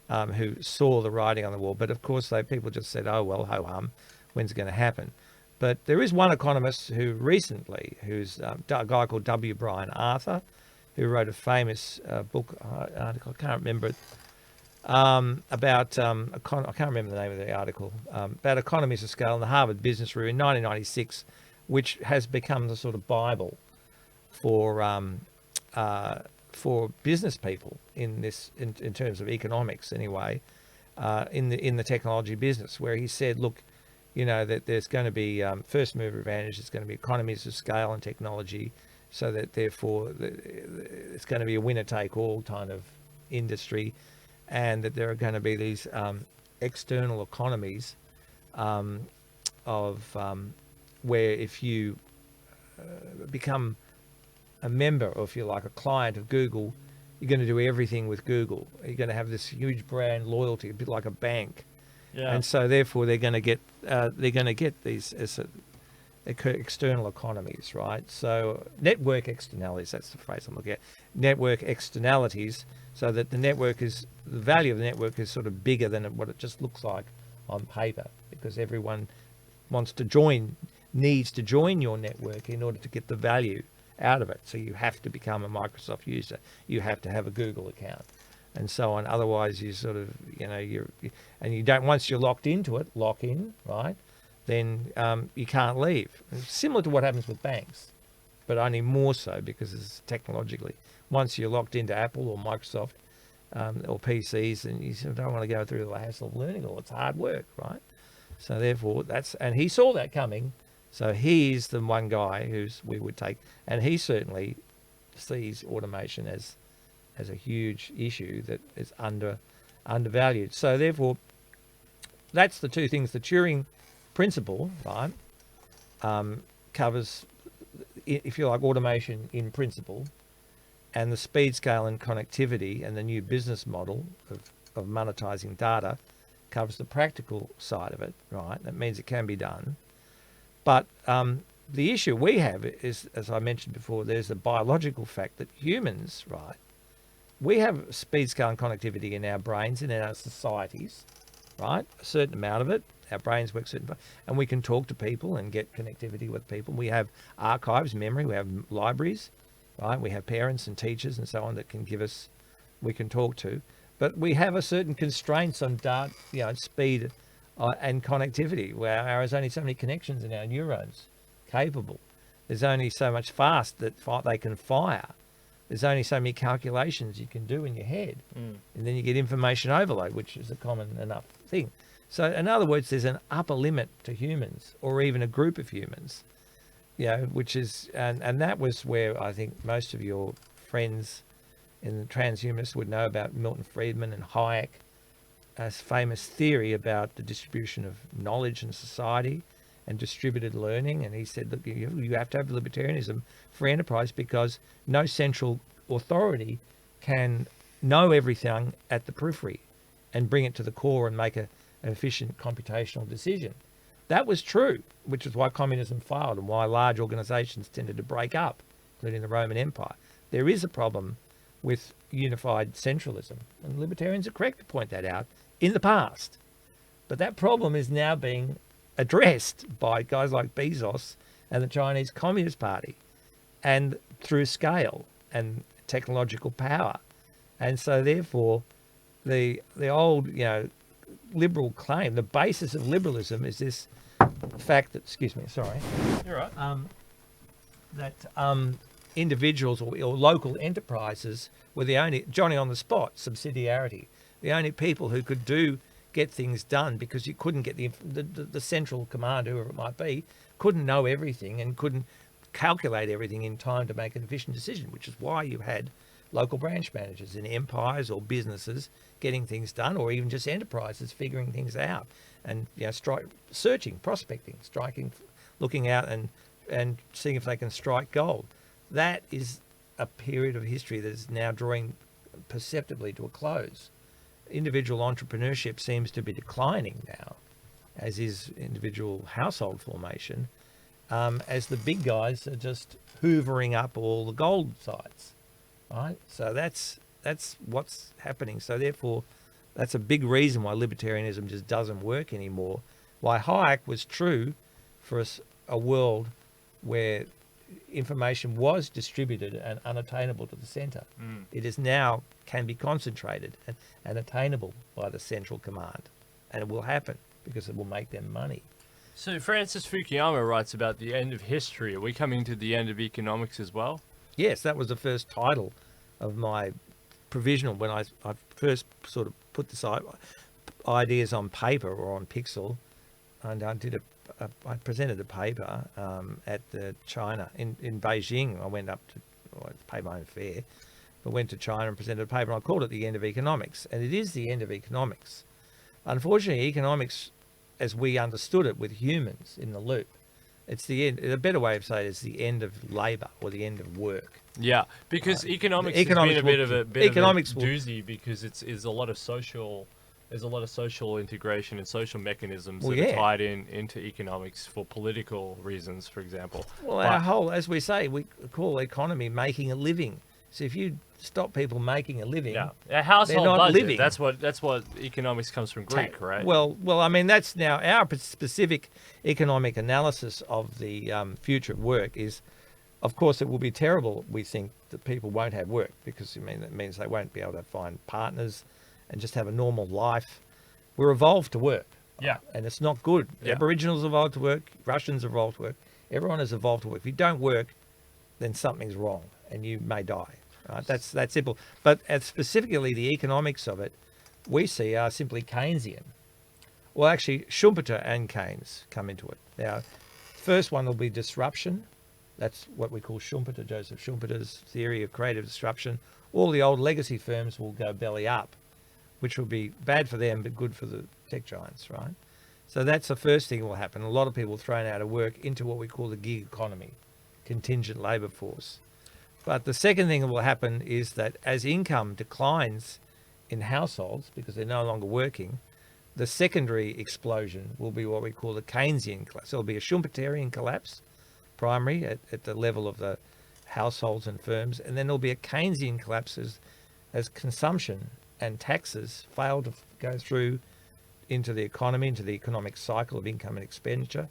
who saw the writing on the wall. But of course, people just said, "Oh well, ho hum, when's it going to happen?" But there is one economist who recently, who's a guy called W. Brian Arthur, who wrote a famous book article. I can't remember it. About I can't remember the name of the article, about economies of scale in the Harvard Business Review in 1996, which has become the sort of Bible for business people in terms of economics anyway, in the technology business, where he said, look, you know, that there's going to be first mover advantage, there's going to be economies of scale and technology, so that therefore it's going to be a winner take all kind of industry, and that there are going to be these external economies of where if you become a member, or if you're like a client of Google, you're going to do everything with Google. You're going to have this huge brand loyalty, a bit like a bank. Yeah. And so therefore they're going to get these external economies, right? So network externalities, that's the phrase I'm looking at. Network externalities, so that the value of the network is sort of bigger than what it just looks like on paper, because everyone needs to join your network in order to get the value out of it. So you have to become a Microsoft user. You have to have a Google account, and so on. Otherwise, you sort of, you don't, once you're locked into it, lock in, right? Then you can't leave. It's similar to what happens with banks, but only more so because it's technologically. Once you're locked into Apple or Microsoft or PCs, and you sort of don't want to go through the hassle of learning all. It's hard work, right? So therefore, and he saw that coming. So he's the one guy we would take, and he certainly sees automation as a huge issue that is undervalued. So therefore, that's the two things. The Turing principle, right, covers, if you like, automation in principle, and the speed, scale, and connectivity, and the new business model of monetizing data covers the practical side of it, right? That means it can be done. But the issue we have is, as I mentioned before, there's the biological fact that humans, right, we have speed, scale, and connectivity in our brains and in our societies, right? A certain amount of it. Our brains work and we can talk to people and get connectivity with people. We have archives, memory, we have libraries, right? We have parents and teachers and so on that we can talk to. But we have a certain constraints on data, speed and connectivity, where there's only so many connections in our neurons capable. There's only so much fast that they can fire. There's only so many calculations you can do in your head. And then you get information overload, which is a common enough thing. So in other words, there's an upper limit to humans, or even a group of humans, which is, and that was where I think most of your friends in the transhumanists would know about Milton Friedman and Hayek's famous theory about the distribution of knowledge in society and distributed learning. And he said that you have to have libertarianism for enterprise, because no central authority can know everything at the periphery and bring it to the core and make an efficient computational decision. That was true, which is why communism failed and why large organizations tended to break up, including the Roman Empire. There is a problem with unified centralism, and libertarians are correct to point that out in the past. But that problem is now being addressed by guys like Bezos and the Chinese Communist Party, and through scale. and technological power. And so therefore the old, liberal claim, the basis of liberalism is this fact that, excuse me, sorry, You're right. that individuals or local enterprises were the only Johnny on the spot subsidiarity, the only people who could get things done, because you couldn't get the central command, whoever it might be, couldn't know everything and couldn't calculate everything in time to make an efficient decision, which is why you had local branch managers in empires or businesses getting things done, or even just enterprises figuring things out and searching, prospecting, striking, looking out and seeing if they can strike gold. That is a period of history that is now drawing perceptibly to a close. Individual entrepreneurship seems to be declining now, as is individual household formation, as the big guys are just hoovering up all the gold sites, right? So that's what's happening. So therefore, that's a big reason why libertarianism just doesn't work anymore. Why Hayek was true for a world where information was distributed and unattainable to the centre. It is now can be concentrated and attainable by the central command, and it will happen because it will make them money. So Francis Fukuyama writes about the end of history. Are we coming to the end of economics as well? Yes, that was the first title of my provisional when I first sort of put this ideas on paper or on Pixel, and I presented a paper at China in Beijing. I went up to pay my own fare, but went to China and presented a paper. And I called it the end of economics, and it is the end of economics. Unfortunately, economics, as we understood it with humans in the loop, it's the end. A better way of saying it is the end of labour or the end of work. Yeah, because economics has been a bit of a doozy, because it's a lot of social. There's a lot of social integration and social mechanisms that are tied into economics for political reasons, for example. Well, our whole, as we say, we call economy making a living. So if you stop people making a living, a household they're not budget. living. That's what economics comes from Greek, right? Well, I mean, that's now our specific economic analysis of the future of work is, of course, it will be terrible. We think that people won't have work because that means they won't be able to find partners and just have a normal life. We're evolved to work. Yeah. And it's not good. Yeah. Aboriginals evolved to work. Russians evolved to work. Everyone has evolved to work. If you don't work, then something's wrong and you may die. Right? That's that simple. But specifically the economics of it, we see are simply Keynesian. Well, actually, Schumpeter and Keynes come into it. Now, first one will be disruption. That's what we call Schumpeter, Joseph Schumpeter's theory of creative disruption. All the old legacy firms will go belly up, which will be bad for them, but good for the tech giants, right? So that's the first thing that will happen. A lot of people thrown out of work into what we call the gig economy, contingent labour force. But the second thing that will happen is that as income declines in households, because they're no longer working, the secondary explosion will be what we call the Keynesian collapse. So it'll be a Schumpeterian collapse, primary, at the level of the households and firms, and then there'll be a Keynesian collapse as consumption and taxes fail to go through into the economy, into the economic cycle of income and expenditure,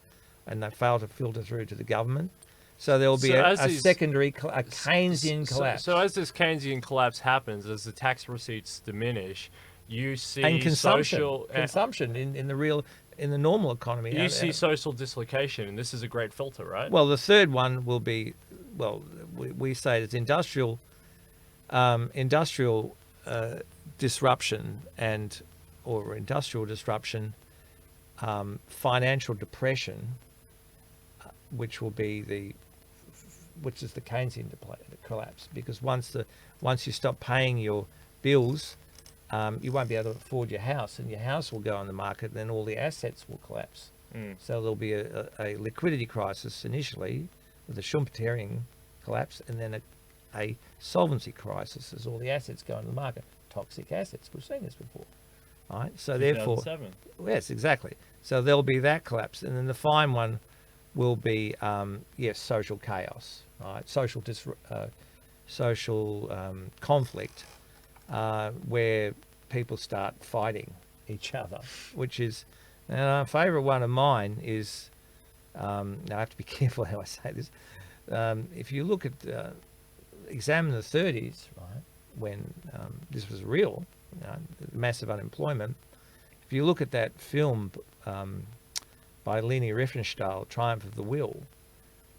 and they fail to filter through to the government. So there will be a Keynesian collapse. So as this Keynesian collapse happens, as the tax receipts diminish, you see and consumption in the normal economy. You see social dislocation, and this is a great filter, right? Well, the third one will be, we say it's industrial disruption or industrial disruption, financial depression, which is the Keynesian collapse, because once you stop paying your bills, you won't be able to afford your house, and your house will go on the market, and then all the assets will collapse. So there'll be a liquidity crisis initially with a Schumpeterian collapse, and then a solvency crisis as all the assets go on the market. Toxic assets, we've seen this before. Right? So therefore, yes, exactly. So there'll be that collapse, and then the fine one will be social chaos, right? Social conflict, where people start fighting each other, which is a favourite one of mine is. Now I have to be careful how I say this. If you look at examine the 30s, right, when this was real, massive unemployment. If you look at that film by Leni Riefenstahl, Triumph of the Will,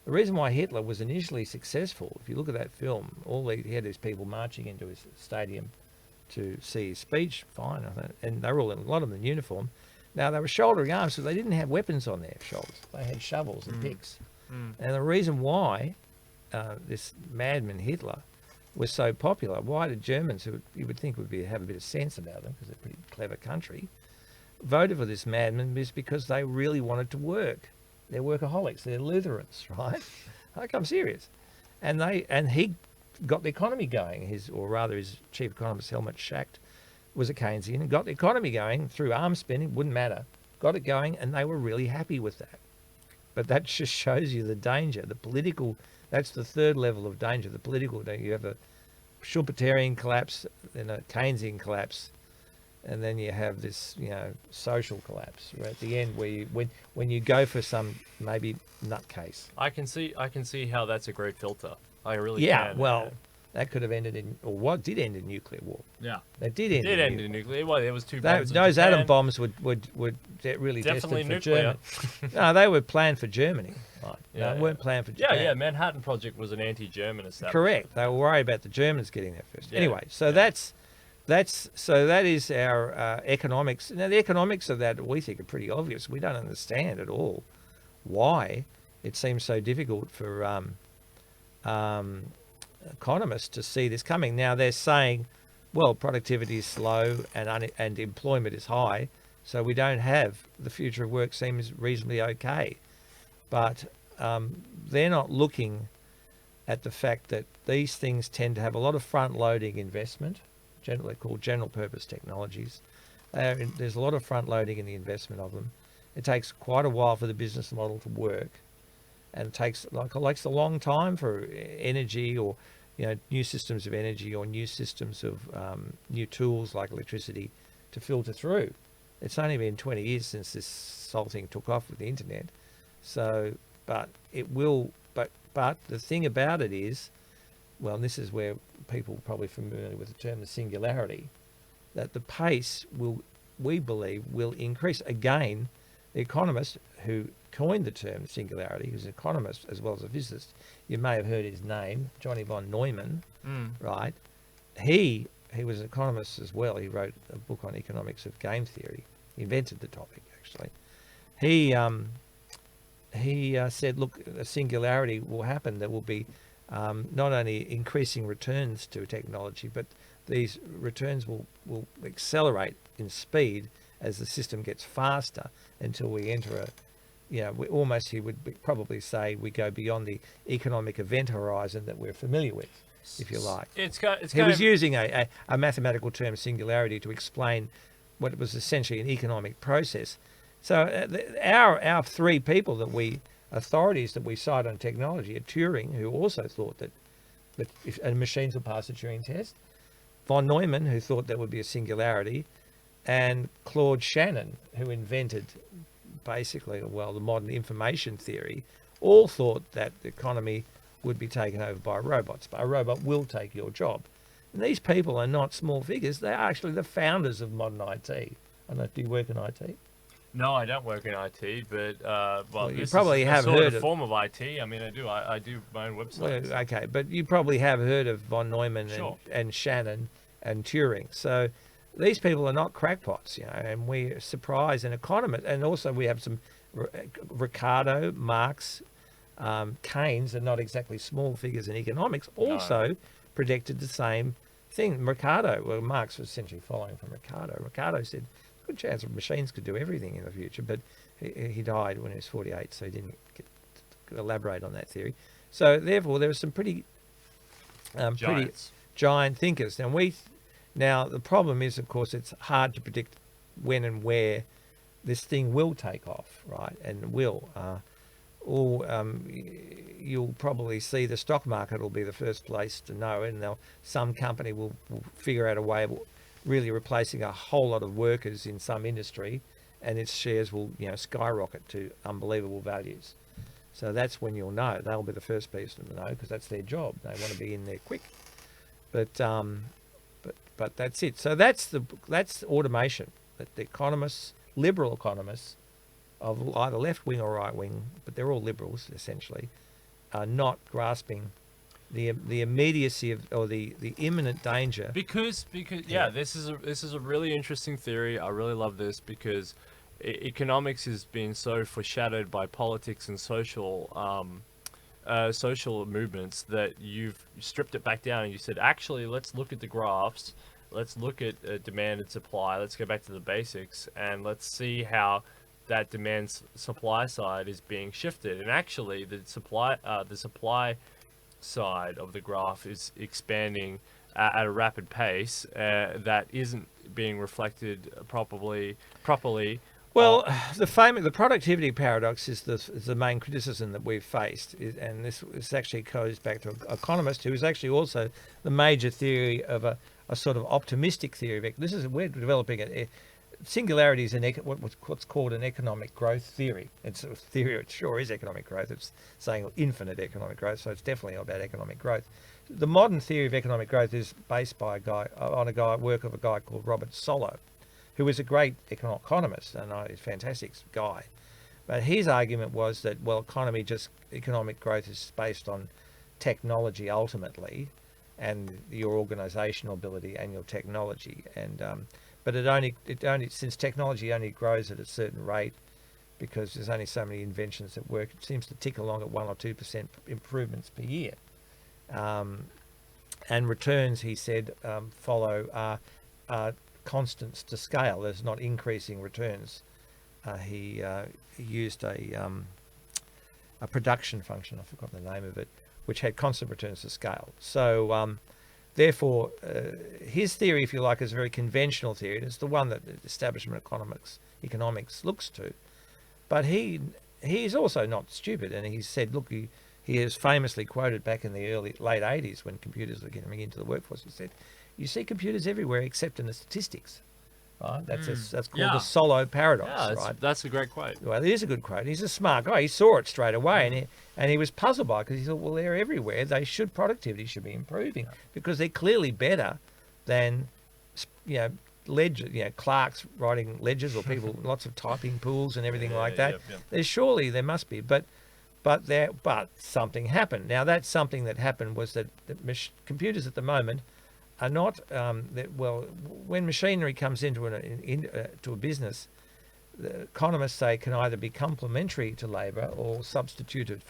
the reason why Hitler was initially successful, if you look at that film, he had these people marching into his stadium to see his speech, fine, and they were all, a lot of them in uniform. Now, they were shouldering arms, so they didn't have weapons on their shoulders. They had shovels and picks. And the reason why this madman Hitler was so popular, why the Germans, who you would think would have a bit of sense about them, because they're a pretty clever country, voted for this madman, is because they really wanted to work. They're workaholics. They're Lutherans, right? Like, I'm serious. And he got the economy going. His chief economist, Helmut Schacht, was a Keynesian, and got the economy going through arms spending, wouldn't matter. Got it going, and they were really happy with that. But that just shows you the danger, the political, that's the third level of danger, the political. You have a Schumpeterian collapse, then a Keynesian collapse, and then you have this, social collapse at the end, where when you go for some maybe nutcase. I can see how that's a great filter. I really Yeah, can. well, that could have ended in, or what did end in nuclear war. Yeah, That did end. in nuclear. Well, there was two bombs. Those in Japan. atom bombs would really Definitely destined for nuclear. Germany. No, they were planned for Germany. Right. Yeah, They weren't planned for Japan. Yeah. Manhattan Project was an anti-German establishment. Correct. They were worried about the Germans getting there first. Yeah. Anyway, so that is our economics. Now, the economics of that we think are pretty obvious. We don't understand at all why it seems so difficult for economists to see this coming. Now, they're saying, well, productivity is slow and employment is high, so we don't have, the future of work seems reasonably okay. But they're not looking at the fact that these things tend to have a lot of front-loading investment, generally called general-purpose technologies. There's a lot of front-loading in the investment of them. It takes quite a while for the business model to work, and it takes a long time for energy, or new systems of energy, or new systems of new tools like electricity to filter through. It's only been 20 years since this whole thing took off with the internet. So, but it will. But the thing about it is, well, and this is where people are probably familiar with the term the singularity, that the pace we believe will increase. Again, the economist who coined the term singularity, who's an economist as well as a physicist, you may have heard his name, Johnny von Neumann, right? He was an economist as well. He wrote a book on economics of game theory. He invented the topic, actually. He said, look, a singularity will happen. There will be not only increasing returns to technology, but these returns will accelerate in speed as the system gets faster, until we enter he would probably say we go beyond the economic event horizon that we're familiar with, if you like. He was using a mathematical term, singularity, to explain what was essentially an economic process. So our three people authorities that we cite on technology are Turing, who also thought that machines will pass the Turing test, von Neumann, who thought there would be a singularity, and Claude Shannon, who invented basically, the modern information theory, all thought that the economy would be taken over by robots. But a robot will take your job. And these people are not small figures. They are actually the founders of modern IT. I don't know, do you work in IT? No, I don't work in IT, but you probably have heard of form of IT. I mean, I do. I do my own websites. Well, okay, but you probably have heard of von Neumann and Shannon and Turing. So these people are not crackpots, and we're surprised. And economists, and also we have some Ricardo, Marx, Keynes are not exactly small figures in economics. Also predicted the same thing. Marx was essentially following from Ricardo. Ricardo said good chance of machines could do everything in the future, but he died when he was 48, so he didn't get to elaborate on that theory. So therefore, there were some pretty giant thinkers. Now the problem is, of course, it's hard to predict when and where this thing will take off, right? And you'll probably see the stock market will be the first place to know, and some company will figure out a way of really replacing a whole lot of workers in some industry, and its shares will skyrocket to unbelievable values. So that's when you'll know. They'll be the first person to know because that's their job. They want to be in there quick. But that's it. So that's automation. That the economists, liberal economists, of either left wing or right wing, but they're all liberals essentially, are not grasping the immediacy of, or the imminent danger. Because this is a really interesting theory. I really love this because economics has been so foreshadowed by politics and social movements that you've stripped it back down and you said, actually, let's look at the graphs, let's look at demand and supply, let's go back to the basics, and let's see how that demand supply side is being shifted. And actually, the supply side of the graph is expanding at a rapid pace that isn't being reflected properly. Well, the productivity paradox is the main criticism that we've faced, and this actually goes back to an economist who is actually also the major theory of a sort of optimistic theory. We're developing singularity is what's called an economic growth theory. It's a theory. It sure is economic growth. It's saying infinite economic growth, so it's definitely about economic growth. The modern theory of economic growth is based by work of a guy called Robert Solow, who was a great economist, and he's a fantastic guy. But his argument was that, well, economic growth is based on technology ultimately, and your organisational ability and your technology. But it only since technology only grows at a certain rate, because there's only so many inventions that work, it seems to tick along at 1 or 2% improvements per year. And returns, he said, follow constants to scale. There's not increasing returns. He used a production function, I forgot the name of it, which had constant returns to scale. So therefore, his theory, if you like, is a very conventional theory. It's the one that establishment economics looks to. But he's also not stupid, and he said, look, he is famously quoted back in the late 80s when computers were getting into the workforce. He said, you see computers everywhere except in the statistics. Right? That's called the Solow paradox. Right? That's a great quote. Well, it is a good quote. He's a smart guy. He saw it straight away, and he was puzzled by it because he thought, well, they're everywhere. Productivity should be improving because they're clearly better than, clerks writing ledgers or people, lots of typing pools and everything like that. There must be, but something happened. Now, that something that happened was that computers at the moment are not when machinery comes into a business, the economists say can either be complementary to labour or substitutes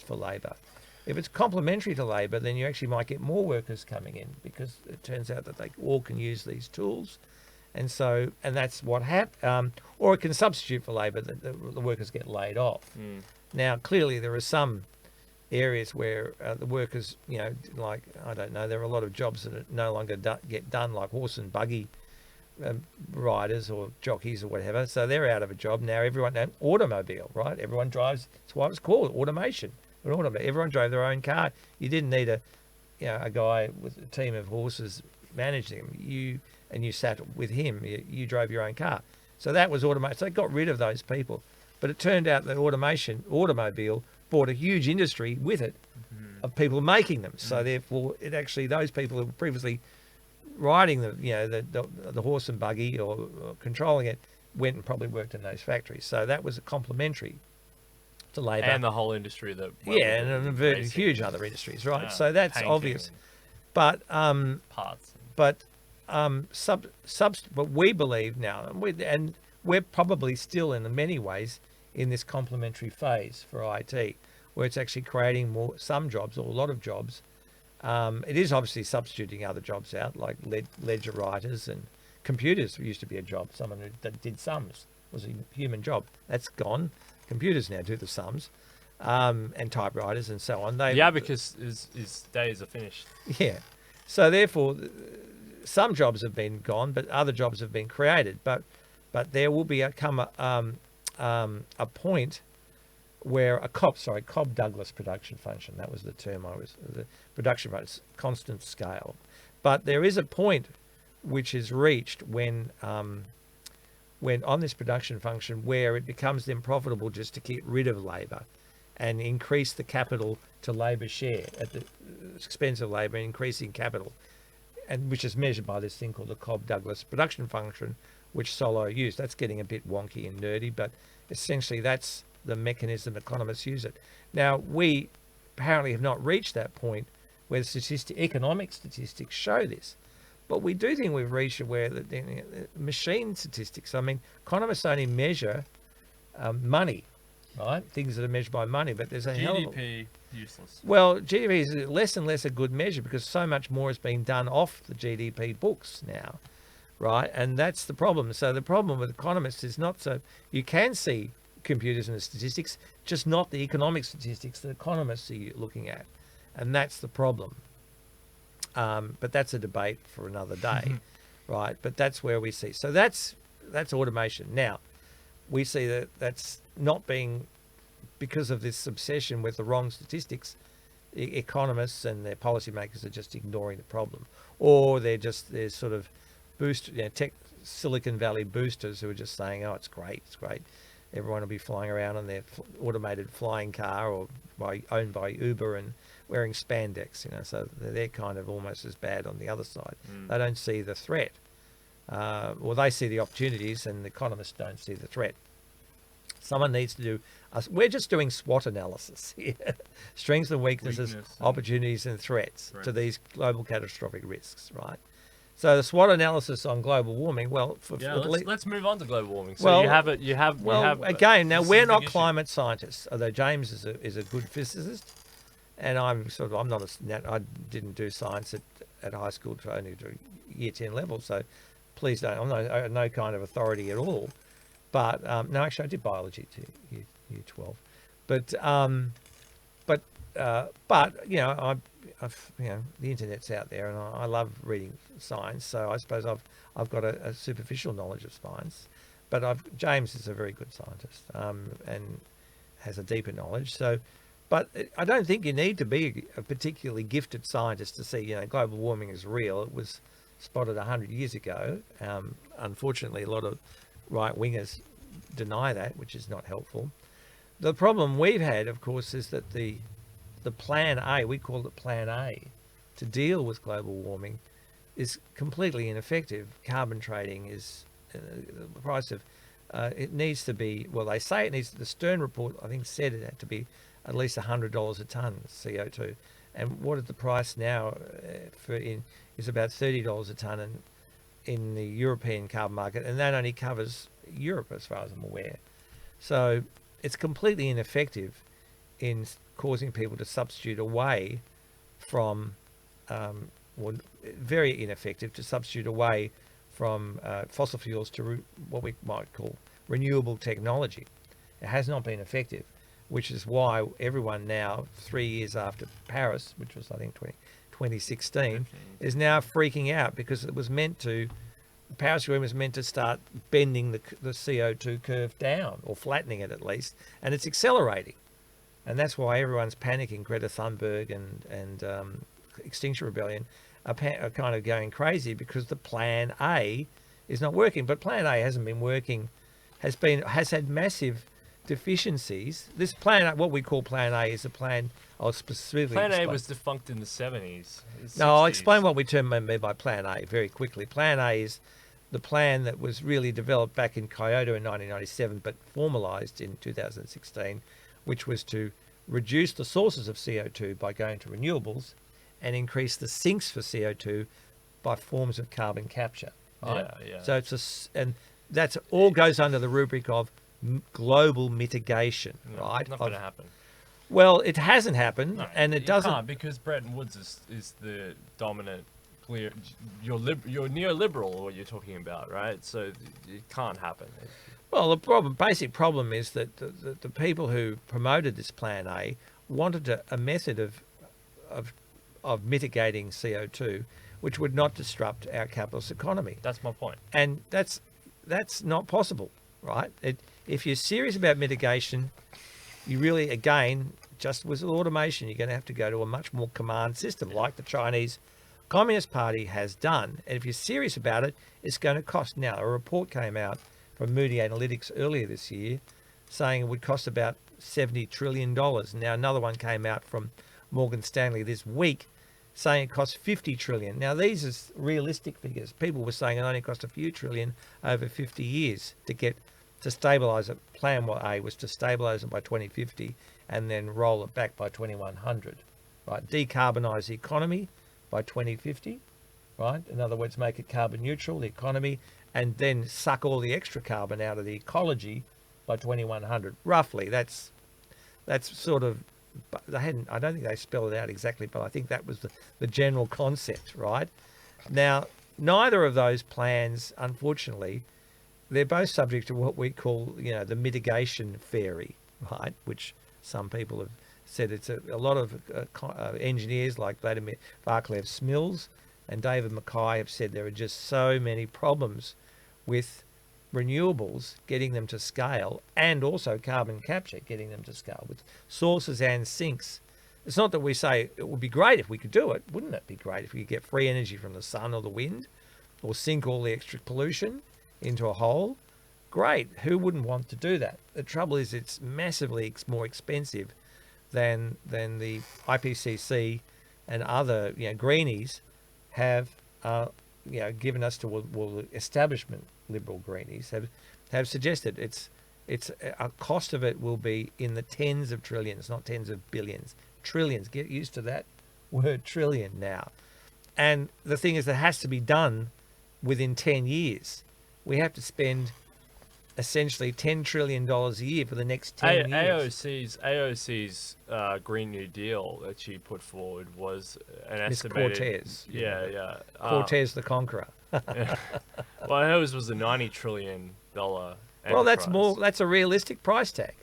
for labour. If it's complementary to labour, then you actually might get more workers coming in because it turns out that they all can use these tools, and that's what happened. Or it can substitute for labour, that the workers get laid off. Now, clearly, there are some areas where the workers, like, I don't know, there are a lot of jobs that no longer get done, like horse and buggy riders or jockeys or whatever. So they're out of a job. Now automobile, right? Everyone drives. That's what it's called, automation. Everyone drove their own car. You didn't need a guy with a team of horses managing him. You sat with him. You drove your own car. So that was automation. So they got rid of those people. But it turned out that automobile brought a huge industry with it of people making them. So therefore, those people who were previously riding the horse and buggy or controlling it went and probably worked in those factories. So that was a complementary to labour. And the whole industry that and huge other industries, right? Yeah, so that's obvious. But parts. But we believe now, and we're probably still in many ways in this complementary phase for IT, where it's actually creating some jobs or a lot of jobs. It is obviously substituting other jobs out, like ledger writers, and computers used to be a job. Someone that did sums was a human job. That's gone. Computers now do the sums, and typewriters and so on. Because his days are finished. Yeah. So therefore, some jobs have been gone, but other jobs have been created. But there will come a point where Cobb-Douglas production function, that was the term the production function, constant scale. But there is a point which is reached when when on this production function where it becomes then profitable just to get rid of labour and increase the capital to labour share at the expense of labour, increasing capital, and which is measured by this thing called the Cobb-Douglas production function, which Solow used. That's getting a bit wonky and nerdy, but essentially that's the mechanism economists use it. Now, we apparently have not reached that point where the economic statistics show this. But we do think we've reached where the machine statistics, I mean, economists only measure money, right? Things that are measured by money, but there's a hell of a... GDP, useless. Well, GDP is less and less a good measure because so much more is being done off the GDP books now, right? And that's the problem. So the problem with economists is not so... You can see computers and the statistics, just not the economic statistics that economists are looking at. And that's the problem. But that's a debate for another day, right? But that's where we see. So that's automation. Now, we see that that's not being, because of this obsession with the wrong statistics, economists and their policymakers are just ignoring the problem. Or they're sort of tech Silicon Valley boosters who are just saying, oh, it's great. Everyone will be flying around on their automated flying car or owned by Uber and wearing spandex, so they're kind of almost as bad on the other side. They don't see the threat. Well, they see the opportunities and the economists don't see the threat. Someone needs to do... We're just doing SWOT analysis here. Strengths and weaknesses, opportunities and threats to these global catastrophic risks, right? So the SWOT analysis on global warming, well... let's move on to global warming. So again, now we're not climate scientists, although James is a good physicist. And I didn't do science at high school, only to year 10 level. So please don't, I'm no kind of authority at all. But no, actually I did biology to year 12. But the internet's out there and I love reading science. So I suppose I've got a superficial knowledge of science, but James is a very good scientist and has a deeper knowledge. But I don't think you need to be a particularly gifted scientist to see, global warming is real. It was spotted 100 years ago. Unfortunately, a lot of right-wingers deny that, which is not helpful. The problem we've had, of course, is that the plan A, we call it plan A, to deal with global warming is completely ineffective. Carbon trading is the price of, it needs to be, well, they say it needs, the Stern report, I think, said it had to be at least $100 a tonne CO2, and what is the price now is about $30 a tonne in the European carbon market, and that only covers Europe as far as I'm aware. So it's completely ineffective in causing people to substitute away from, very ineffective to substitute away from fossil fuels to what we might call renewable technology. It has not been effective, which is why everyone now, 3 years after Paris, which was, I think, 2016, is now freaking out because it was meant to, the Paris Agreement was meant to start bending the CO2 curve down, or flattening it at least, and it's accelerating. And that's why everyone's panicking. Greta Thunberg and Extinction Rebellion are kind of going crazy because the plan A is not working. But plan A hasn't been working, has had massive deficiencies. This plan, what we call plan A, is a plan I'll specifically Plan explain. A was defunct in the 70s. No, I'll explain what we mean by plan A very quickly. Plan A is the plan that was really developed back in Kyoto in 1997 but formalised in 2016, which was to reduce the sources of CO2 by going to renewables and increase the sinks for CO2 by forms of carbon capture. Right? Yeah. So and that's all goes under the rubric of global mitigation, right? Not going to happen. Well, it hasn't happened, No, and it doesn't. Can't, because Bretton Woods is the dominant, clear. You're neoliberal, what you're talking about, right? So it can't happen. Well, the basic problem is that the people who promoted this Plan A wanted a method of mitigating CO2, which would not disrupt our capitalist economy. That's my point. And that's not possible, right? If you're serious about mitigation, you really, again, just with automation, you're going to have to go to a much more command system like the Chinese Communist Party has done. And if you're serious about it, it's going to cost. Now, a report came out from Moody Analytics earlier this year, saying it would cost about $70 trillion. Now, another one came out from Morgan Stanley this week saying it costs 50 trillion. Now, these are realistic figures. People were saying it only cost a few trillion over 50 years to stabilise it. Plan A was to stabilise it by 2050 and then roll it back by 2100. Right, decarbonise the economy by 2050. Right, in other words, make it carbon neutral, the economy, and then suck all the extra carbon out of the ecology by 2100. Roughly, that's sort of. I don't think they spelled it out exactly, but I think that was the general concept, right? Now, neither of those plans, unfortunately, they're both subject to what we call, the mitigation fairy, right? Which some people have said it's a lot of engineers like Vladimir Vaclav-Smils and David Mackay have said there are just so many problems with renewables, getting them to scale, and also carbon capture, getting them to scale with sources and sinks. It's not that we say it would be great if we could do it. Wouldn't it be great if we could get free energy from the sun or the wind, or sink all the extra pollution into a hole? Great. Who wouldn't want to do that? The trouble is it's massively more expensive than the IPCC and other greenies have given us to, well, establishment liberal greenies have suggested. It's a cost of it will be in the tens of trillions, not tens of billions. Trillions. Get used to that word trillion now. And the thing is, that has to be done within 10 years. We have to spend essentially $10 trillion a year for the next 10 years. AOC's Green New Deal that she put forward was an Miss estimated... Cortez. Yeah. Cortez the Conqueror. Well, hers was a $90 trillion Well, enterprise. that's a realistic price tag.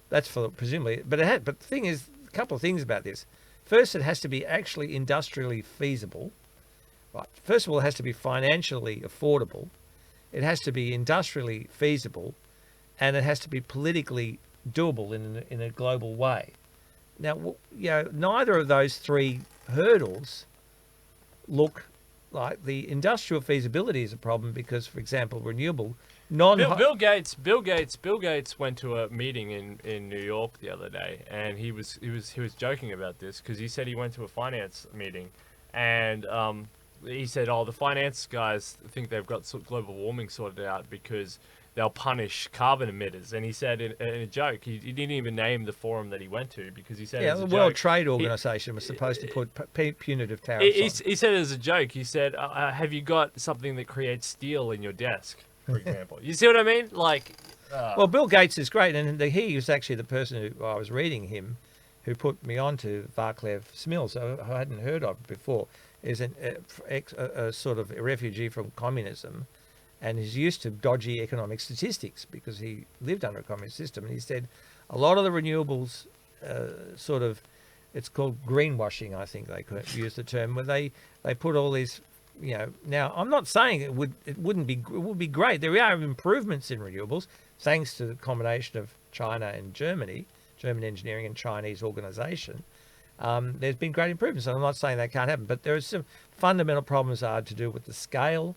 That's for presumably, but the thing is, a couple of things about this. First, it has to be actually industrially feasible. Right. First of all, it has to be financially affordable. It has to be industrially feasible, and it has to be politically doable in a global way. Now, neither of those three hurdles look like. The industrial feasibility is a problem because, for example, renewable Bill Gates went to a meeting in New York the other day, and he was joking about this because he said he went to a finance meeting, and he said, the finance guys think they've got global warming sorted out because they'll punish carbon emitters. And he said in a joke, he didn't even name the forum that he went to because he said, the World Trade Organization was supposed to put punitive tariffs on. He said as a joke, he said, have you got something that creates steel in your desk, for example? You see what I mean? Like, well, Bill Gates is great, and he was actually the person who I was reading him, who put me on to Vaclav-Smils, who I hadn't heard of before. Is a sort of a refugee from communism, and is used to dodgy economic statistics because he lived under a communist system. And he said a lot of the renewables it's called greenwashing, I think they could use the term, where they put all these, now I'm not saying it would be great. There are improvements in renewables thanks to the combination of China and German engineering and Chinese organization. There's been great improvements, and I'm not saying that can't happen, but there are some fundamental problems are to do with the scale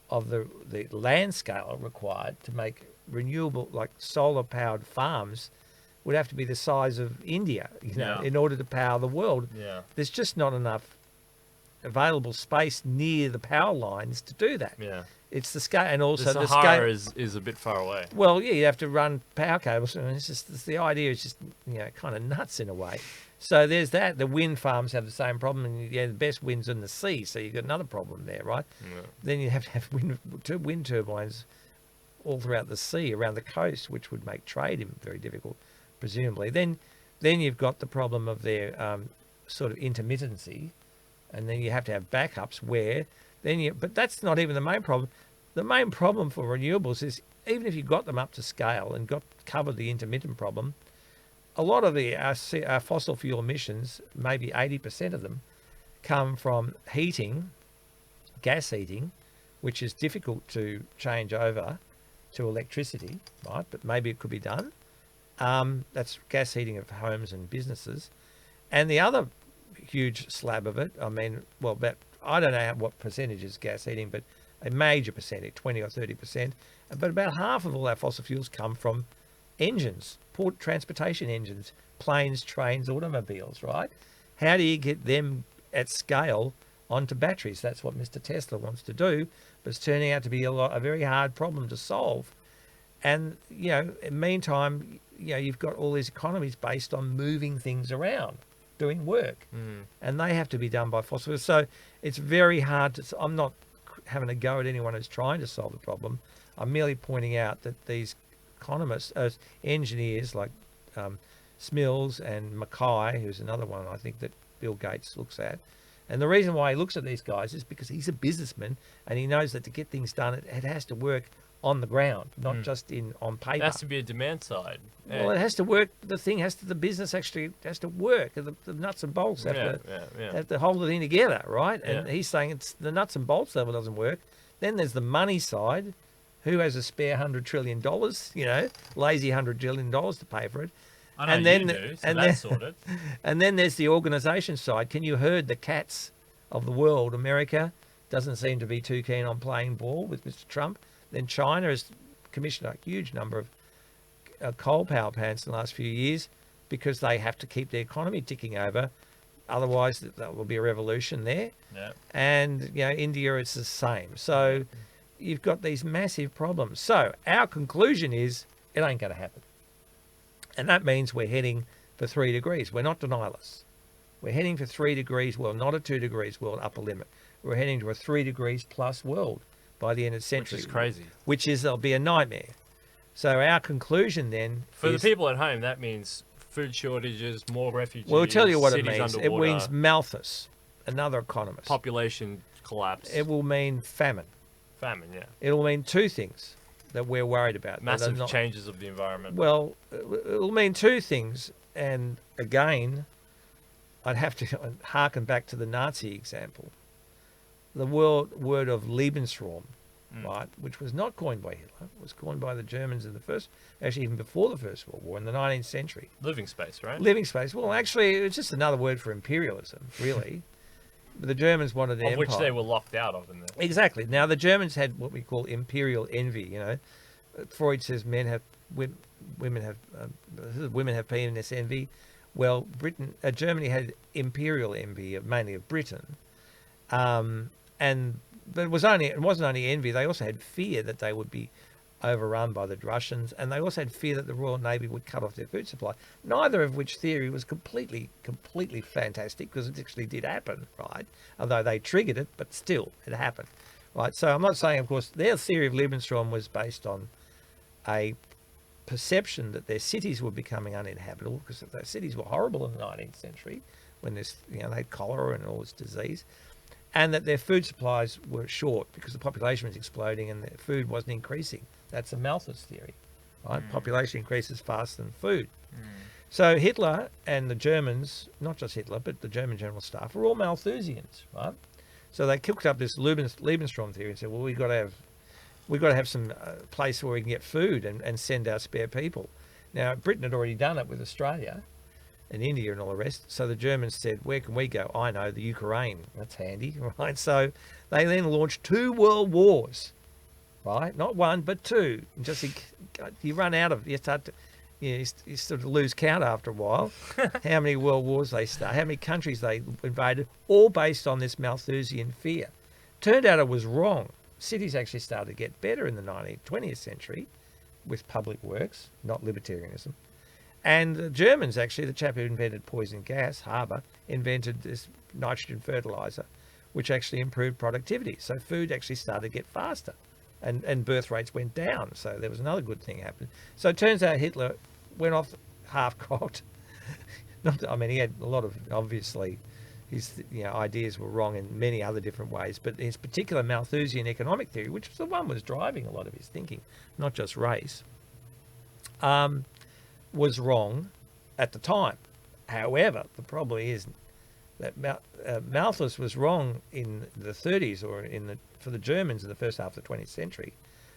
of the land scale required to make renewable, like solar-powered farms, would have to be the size of India, in order to power the world. Yeah. There's just not enough available space near the power lines to do that. Yeah. It's the scale, and also the the Sahara scale is a bit far away. Well, yeah, you have to run power cables, and the idea is just kind of nuts in a way. So there's that. The wind farms have the same problem, and the best wind's in the sea, so you've got another problem there, right? Yeah. Then you have to have wind turbines all throughout the sea, around the coast, which would make trade very difficult, presumably. Then you've got the problem of their sort of intermittency, and then you have to have backups but that's not even the main problem. The main problem for renewables is, even if you got them up to scale and covered the intermittent problem, a lot of our fossil fuel emissions, maybe 80% of them, come from heating, gas heating, which is difficult to change over to electricity, right? But maybe it could be done. That's gas heating of homes and businesses. And the other huge slab of it, I don't know what percentage is gas heating, but a major percentage, 20 or 30%. But about half of all our fossil fuels come from engines, port transportation engines, planes, trains, automobiles, right? How do you get them at scale onto batteries? That's what Mr. Tesla wants to do, but it's turning out to be a very hard problem to solve. And, you know, in the meantime, you know, you've got all these economies based on moving things around, doing work, and they have to be done by fossil fuels. So it's very hard to, I'm not having a go at anyone who's trying to solve the problem. I'm merely pointing out that these economists, engineers like Smills and Mackay, who's another one I think that Bill Gates looks at. And the reason why he looks at these guys is because he's a businessman and he knows that to get things done, it has to work on the ground, not just on paper. It has to be a demand side. Well, it has to work. The thing has to, the business actually has to work. The nuts and bolts have to hold the thing together, right? And he's saying it's the nuts and bolts level doesn't work. Then there's the money side. Who has a spare $100 trillion, you know, lazy $100 trillion to pay for it? I know, and then, you do, so that's sorted. And then there's the organisation side. Can you herd the cats of the world? America doesn't seem to be too keen on playing ball with Mr. Trump. Then China has commissioned a huge number of coal power plants in the last few years because they have to keep the economy ticking over. Otherwise, there will be a revolution there. Yeah. And, you know, India, it's the same. So you've got these massive problems. So our conclusion is it ain't going to happen. And that means we're heading for 3 degrees. We're not denialists. We're heading for 3 degrees world, not a 2 degrees world upper limit. We're heading to a 3 degrees plus world by the end of the century. Which is crazy. There'll be a nightmare. So our conclusion then for the people at home, that means food shortages, more refugees. Well, we'll tell you what it means. Underwater, it means Malthus, another economist. Population collapse. It will mean famine. Famine, yeah. It'll mean two things that we're worried about. Massive changes of the environment. Well, it'll mean two things. And again, I'd have to harken back to the Nazi example. The word of Lebensraum, right, which was not coined by Hitler, it was coined by the Germans in actually even before the First World War, in the 19th century. Living space, right? Living space. Well, actually, it's just another word for imperialism, really. The Germans wanted an empire. Of which they were locked out of. Exactly. Now, the Germans had what we call imperial envy, you know. Freud says women have penis envy. Well, Germany had imperial envy, mainly of Britain. But it wasn't only envy. They also had fear that they would be overrun by the Russians, and they also had fear that the Royal Navy would cut off their food supply. Neither of which theory was completely fantastic, because it actually did happen, right? Although they triggered it, but still, it happened, right? So I'm not saying, of course, their theory of Lebensraum was based on a perception that their cities were becoming uninhabitable, because their cities were horrible in the 19th century when they had cholera and all this disease, and that their food supplies were short because the population was exploding and their food wasn't increasing. That's a Malthus theory, right? Population increases faster than food. So Hitler and the Germans, not just Hitler, but the German general staff, were all Malthusians, right? So they cooked up this Lebensraum theory and said, well, we've got to have some place where we can get food and send our spare people. Now, Britain had already done it with Australia and India and all the rest. So the Germans said, where can we go? I know, the Ukraine. That's handy, right? So they then launched 2 world wars, right? Not one, but 2. Just you run out of, you start to, you sort of lose count after a while. How many world wars they start, how many countries they invaded, all based on this Malthusian fear. Turned out it was wrong. Cities actually started to get better in the 20th century with public works, not libertarianism. And the Germans, actually, the chap who invented poison gas, Haber, invented this nitrogen fertilizer, which actually improved productivity. So food actually started to get faster, and birth rates went down. So there was another good thing happening. So it turns out Hitler went off half-cocked. He had a lot of, obviously, his ideas were wrong in many other different ways, but his particular Malthusian economic theory, which was the one was driving a lot of his thinking, not just race, was wrong at the time. However, the problem is that Malthus was wrong in the 30s or for the Germans in the first half of the 20th century,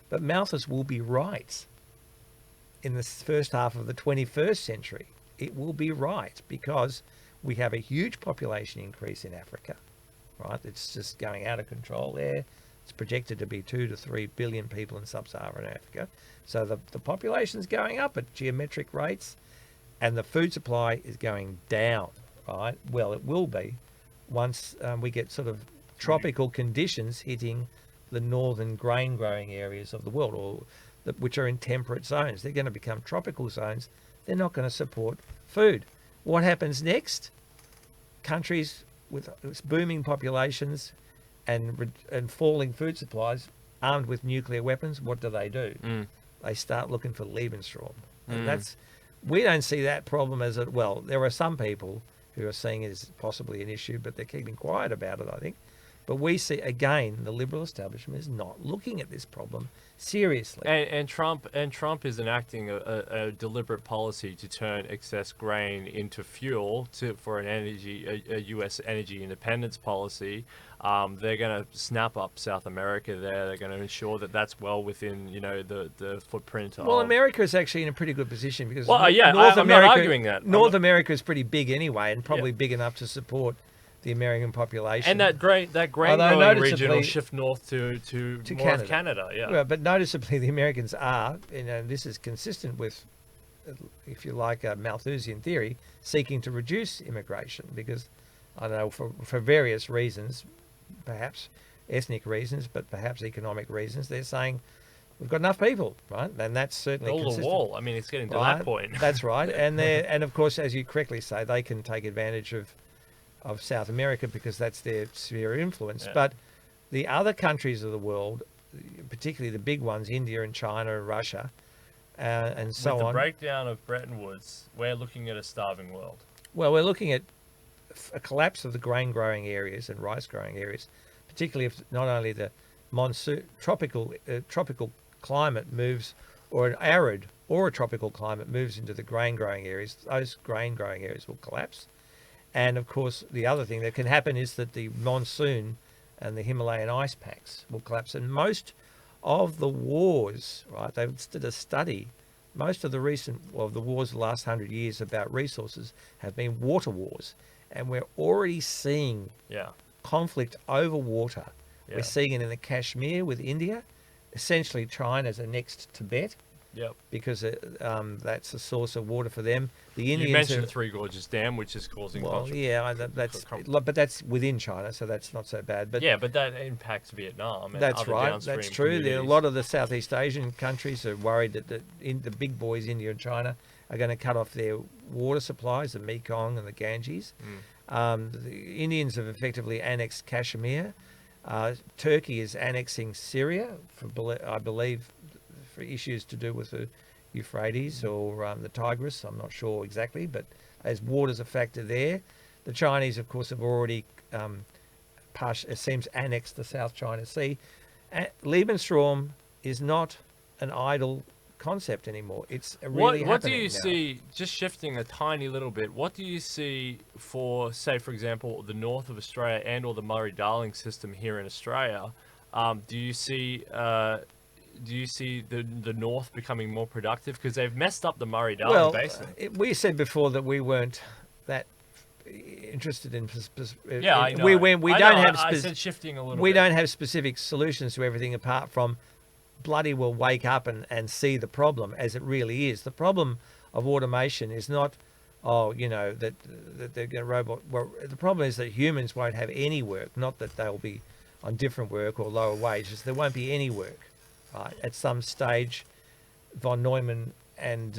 but Malthus will be right in the first half of the 21st century. It will be right because we have a huge population increase in Africa, right? It's just going out of control there. It's projected to be 2 to 3 billion people in sub-Saharan Africa. So the population's going up at geometric rates, and the food supply is going down, right? Well, it will be once we get sort of tropical conditions hitting the northern grain growing areas of the world, or which are in temperate zones. They're going to become tropical zones. They're not going to support food. What happens next? Countries with booming populations and falling food supplies, armed with nuclear weapons, what do? They start looking for Lebensraum. And we don't see that problem as well. There are some people who are seeing it as possibly an issue, but they're keeping quiet about it, I think. But we see, again, the liberal establishment is not looking at this problem seriously. And Trump is enacting a deliberate policy to turn excess grain into fuel for a U.S. energy independence policy. They're going to snap up South America there. They're going to ensure that that's well within, the footprint of... Well, America is actually in a pretty good position because I'm America, not arguing that. North America is pretty big anyway, and probably big enough to support the American population. And that grain growing region will shift north to more of Canada. Yeah. Well, but noticeably, the Americans are, this is consistent with, if you like, a Malthusian theory, seeking to reduce immigration because, I don't know, for various reasons, perhaps ethnic reasons, but perhaps economic reasons, they're saying we've got enough people, right? And that's certainly consistent. The wall. I mean, it's getting to that point. That's right. And of course, as you correctly say, they can take advantage of South America because that's their sphere of influence. Yeah. But the other countries of the world, particularly the big ones, India and China and Russia, and so on. With the breakdown of Bretton Woods, we're looking at a starving world. Well, we're looking at a collapse of the grain growing areas and rice growing areas, particularly if not only the monsoon tropical climate moves, or an arid or a tropical climate moves into the grain growing areas, those grain growing areas will collapse. And of course, the other thing that can happen is that the monsoon and the Himalayan ice packs will collapse. And most of the wars, right, they did a study, most of the the wars of the last 100 years about resources have been water wars. And we're already seeing conflict over water. Yeah. We're seeing it in the Kashmir with India. Essentially, China's annexed Tibet. Yep. Because that's a source of water for them. The Indians. You mentioned the Three Gorges Dam, which is causing. Well, but that's within China, so that's not so bad. But but that impacts Vietnam. And that's other right. That's true. A lot of the Southeast Asian countries are worried that the big boys, India and China, are going to cut off their water supplies, the Mekong and the Ganges. The Indians have effectively annexed Kashmir. Turkey is annexing Syria, I believe, for issues to do with the Euphrates or the Tigris. I'm not sure exactly, but as water's a factor there. The Chinese, of course, have already, it seems, annexed the South China Sea. Lebensraum is not an idle concept anymore. It's really what do you now. see, just shifting a tiny little bit, what do you see for, say, for example, the north of Australia and or the Murray-Darling system here in Australia? Do you see the north becoming more productive? Because they've messed up the Murray-Darling basin. We said before that we weren't that interested in... I know. I said shifting a little bit. We don't have specific solutions to everything apart from bloody well wake up and see the problem as it really is. The problem of automation is not, that they're going to robot... Well, the problem is that humans won't have any work, not that they'll be on different work or lower wages. There won't be any work. Right. At some stage, von Neumann and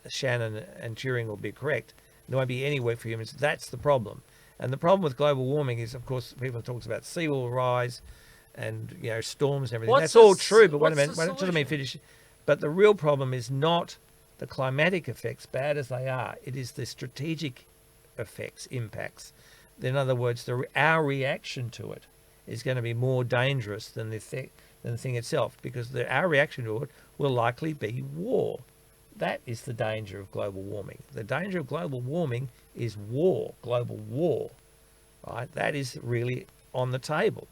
Shannon and Turing will be correct. There won't be any work for humans. That's the problem. And the problem with global warming is, of course, people talk about sea level rise and storms and everything. That's all true. But wait a minute. Just let me finish. But the real problem is not the climatic effects, bad as they are. It is the strategic effects, impacts. In other words, our reaction to it is going to be more dangerous than the thing itself, because our reaction to it will likely be war. That is the danger of global warming. The danger of global warming is war, global war. Right? That is really on the table.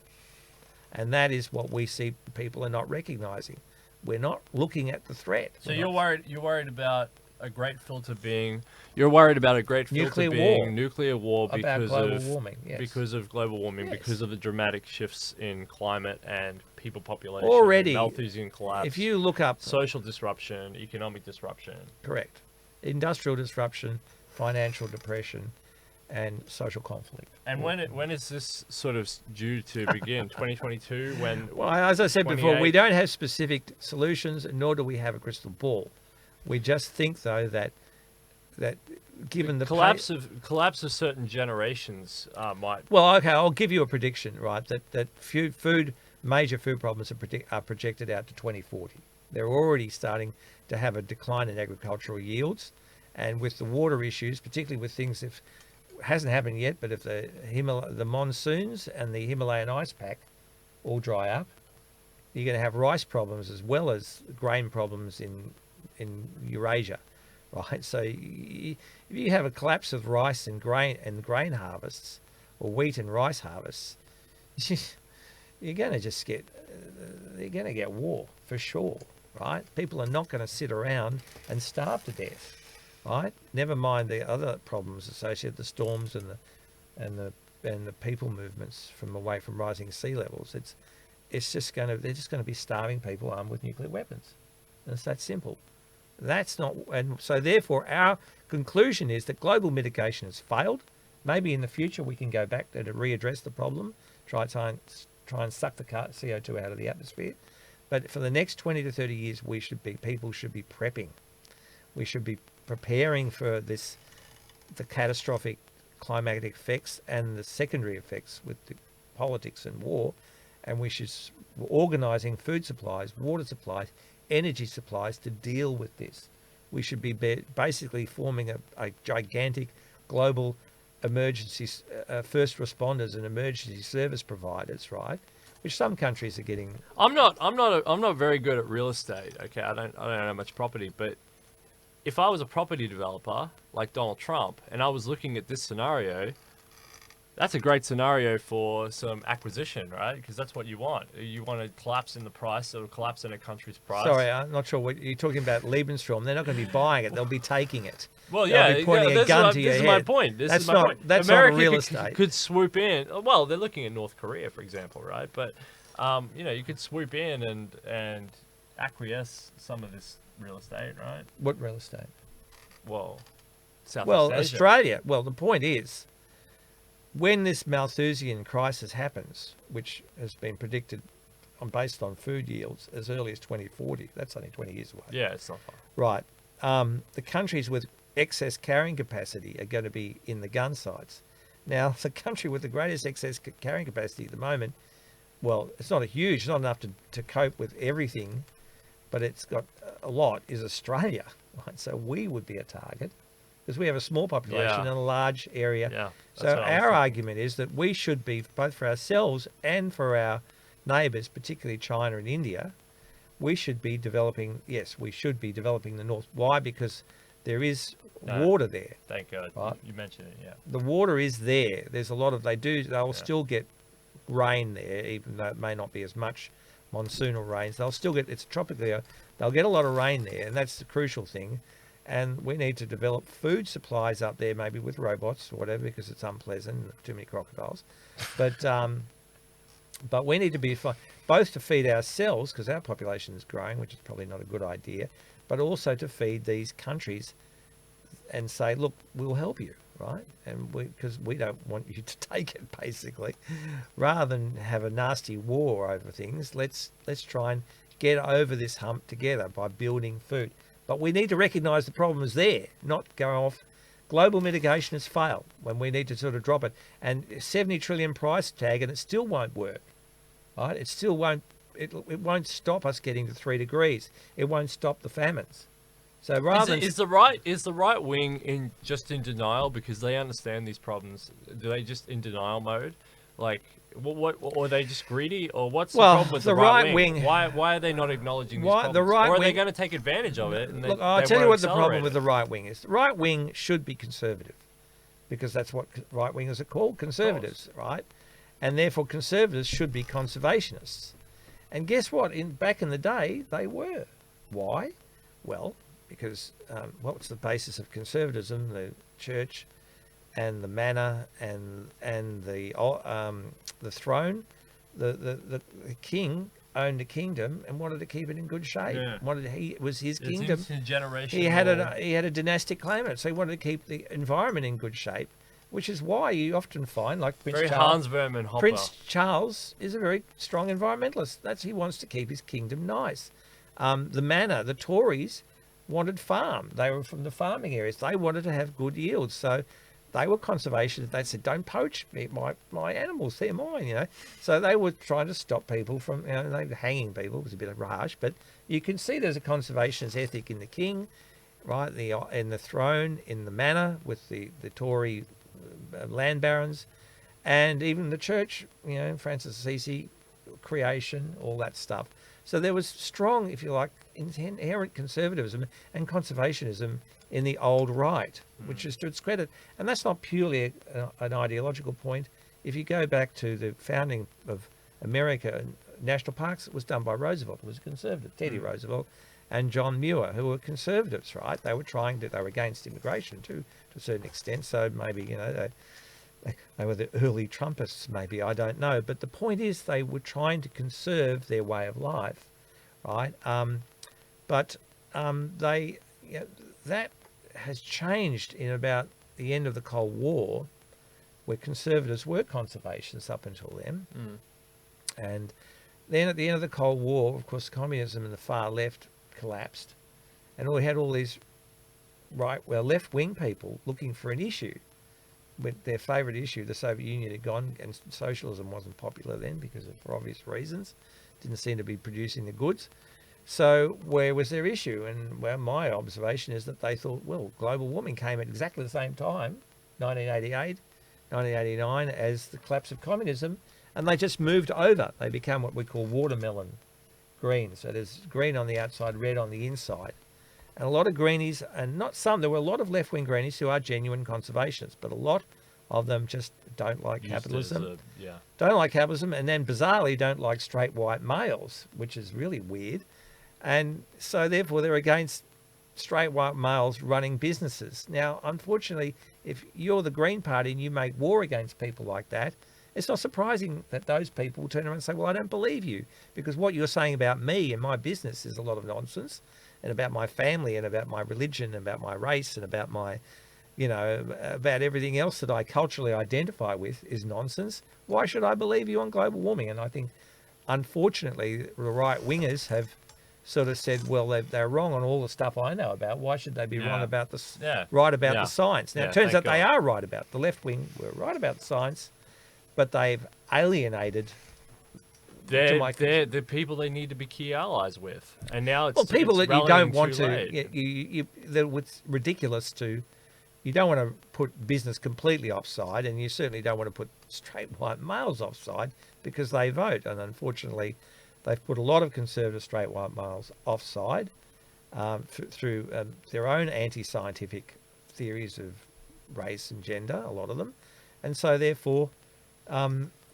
And that is what we see people are not recognizing. We're not looking at the threat. So you're worried about a great filter being you're worried about a great filter Nuclear being war. nuclear war About because global of warming, yes. because of global warming, Yes. because of the dramatic shifts in climate and people population, Already, Malthusian collapse, if you look up, social disruption, economic disruption. correct, industrial disruption, financial depression, and social conflict. And when is this sort of due to begin? 2022? When? Well, as I said before, we 28? don't have specific solutions, nor do we have a crystal ball. We just think, though, that given the collapse of certain generations might. well, okay, I'll give you a prediction, right? That major food problems are projected out to 2040. They're already starting to have a decline in agricultural yields, and with the water issues, particularly with things if hasn't happened yet, but if the monsoons and the Himalayan ice pack all dry up, you're going to have rice problems as well as grain problems in Eurasia, right? So if you have a collapse of rice and grain harvests, or wheat and rice harvests, you're going to just get you're going to get war for sure, right? People are not going to sit around and starve to death, right? Never mind the other problems associated with the storms and the people movements away from rising sea levels. They're just going to be starving people armed with nuclear weapons. And it's that simple. That's not, and so therefore our conclusion is that global mitigation has failed. Maybe in the future we can go back to readdress the problem, try and suck the CO2 out of the atmosphere. But for the next 20 to 30 years, people should be prepping. We should be preparing for the catastrophic climatic effects and the secondary effects with the politics and war. And we're organising food supplies, water supplies, energy supplies to deal with this. We should be basically forming a gigantic global emergency first responders and emergency service providers, right? Which some countries are getting. I'm not very good at real estate. Okay, I don't know much property, but if I was a property developer like Donald Trump and I was looking at this scenario, that's a great scenario for some acquisition, right? Because that's what you want. You want to collapse in the price or collapse in a country's price. Sorry, I'm not sure what you're talking about. Lebensraum. They're not going to be buying it. They'll be taking it. Well, They'll be pointing a gun to your this head. is my point. That's not America real estate. could swoop in. Well, they're looking at North Korea, for example, right? But you could swoop in and acquiesce some of this real estate, right? What real estate? Well, Southeast Well, Asia. Australia. Well, the point is, when this Malthusian crisis happens, which has been predicted based on food yields as early as 2040, that's only 20 years away. Yeah, it's not far. Right. The countries with excess carrying capacity are going to be in the gun sites. Now, the country with the greatest excess carrying capacity at the moment, well, it's not it's not enough to cope with everything, but it's got a lot, is Australia. Right? So we would be a target because we have a small population in a large area. Yeah. So our argument is that we should be, both for ourselves and for our neighbours, particularly China and India, we should be developing the North. Why? Because there is water there. Thank God. Right? You mentioned it, yeah. The water is there. There's a lot of, they'll still get rain there, even though it may not be as much monsoonal rains. They'll still get, it's tropically, they'll get a lot of rain there, and that's the crucial thing. And we need to develop food supplies up there, maybe with robots or whatever, because it's unpleasant, too many crocodiles. But we need to be both to feed ourselves, because our population is growing, which is probably not a good idea, but also to feed these countries and say, look, we'll help you, right? And because we don't want you to take it, basically, rather than have a nasty war over things. Let's try and get over this hump together by building food. But we need to recognise the problem is there, not go off. Global mitigation has failed when we need to sort of drop it. And 70 trillion price tag, and it still won't work, right? It still won't. It won't stop us getting to 3 degrees. It won't stop the famines. So rather is the right wing in denial because they understand these problems? Do they just in denial mode? Like, what or are they just greedy, or what's the problem with the right wing? Why are they not acknowledging these problems? Or are they going to take advantage of it? And look, I'll tell you what the problem with the right wing is. The right wing should be conservative, because that's what right wingers are called, conservatives, right? And therefore conservatives should be conservationists. And guess what? Back in the day, they were. Why? Well, because what was the basis of conservatism? The church and the manor and the throne. The king owned a kingdom and wanted to keep it in good shape. Yeah. It was his It's kingdom. intergenerational. He had a dynastic claim on it, so he wanted to keep the environment in good shape, which is why you often find, like very Hans Verman Hopper. Prince Charles is a very strong environmentalist. He wants to keep his kingdom nice. The manor, the Tories wanted farm. They were from the farming areas. They wanted to have good yields, so they were conservationists. They said, "Don't poach my animals; they're mine." You know, so they were trying to stop people from, they were hanging people. It was a bit harsh, but you can see there's a conservationist ethic in the king, right? In the throne, in the manor with the Tory land barons, and even the church. Francis Assisi, creation, all that stuff. So there was strong, if you like, inherent conservatism and conservationism in the old right, which is to its credit. And that's not purely an ideological point. If you go back to the founding of America, national parks, it was done by Roosevelt, who was a conservative, Teddy Roosevelt, and John Muir, who were conservatives, right? They were against immigration to a certain extent. So maybe, they were the early Trumpists, maybe, I don't know. But the point is they were trying to conserve their way of life, right? That has changed in about the end of the Cold War, where conservatives were conservationists up until then. And then at the end of the Cold War, of course, communism and the far left collapsed. And we had all these left-wing people looking for an issue. With their favourite issue, the Soviet Union had gone, and socialism wasn't popular then for obvious reasons. Didn't seem to be producing the goods. So where was their issue? And my observation is that they thought, global warming came at exactly the same time, 1988, 1989, as the collapse of communism, and they just moved over. They become what we call watermelon green. So there's green on the outside, red on the inside. And a lot of greenies, and not some, there were a lot of left-wing greenies who are genuine conservationists, but a lot of them just don't like capitalism. Don't like capitalism, and then bizarrely don't like straight white males, which is really weird. And so therefore they're against straight white males running businesses. Now, unfortunately, if you're the Green Party and you make war against people like that, it's not surprising that those people will turn around and say, I don't believe you, because what you're saying about me and my business is a lot of nonsense, and about my family and about my religion and about my race and about my, about everything else that I culturally identify with is nonsense. Why should I believe you on global warming? And I think, unfortunately, the right-wingers have sort of said, they're wrong on all the stuff I know about. Why should they be wrong about this? Right about the science? Now, it turns out they are right about. The left wing were right about the science, but they've alienated. They're the people they need to be key allies with, and now it's people it's that you don't want to. late. It's ridiculous to. You don't want to put business completely offside, and you certainly don't want to put straight white males offside because they vote. And unfortunately, they've put a lot of conservative straight white males offside through their own anti-scientific theories of race and gender. A lot of them, and so therefore.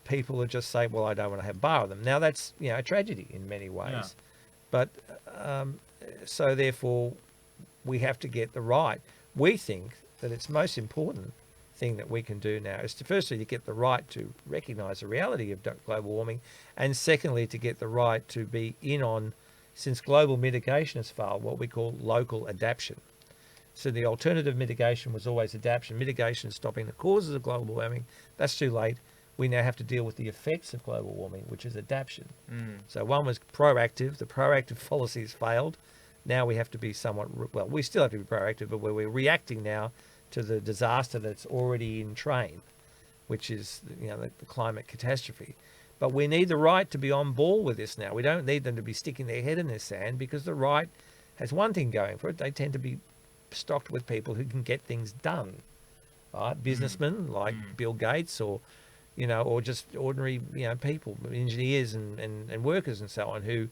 People are just saying, I don't want to have bar with them. Now that's, a tragedy in many ways. But so therefore we have to get the right. We think that it's most important thing that we can do now is to firstly to get the right to recognise the reality of global warming, and secondly to get the right to be in on, since global mitigation has failed, what we call local adaptation. So the alternative mitigation was always adaptation. Mitigation is stopping the causes of global warming. That's too late. We now have to deal with the effects of global warming, which is adaptation. So one was proactive. The proactive policies failed. Now we have to be somewhat, we still have to be proactive, but we're reacting now to the disaster that's already in train, which is, the climate catastrophe. But we need the right to be on ball with this now. We don't need them to be sticking their head in the sand, because the right has one thing going for it. They tend to be stocked with people who can get things done, right? Businessmen like Bill Gates or just ordinary, people, engineers and workers and so on who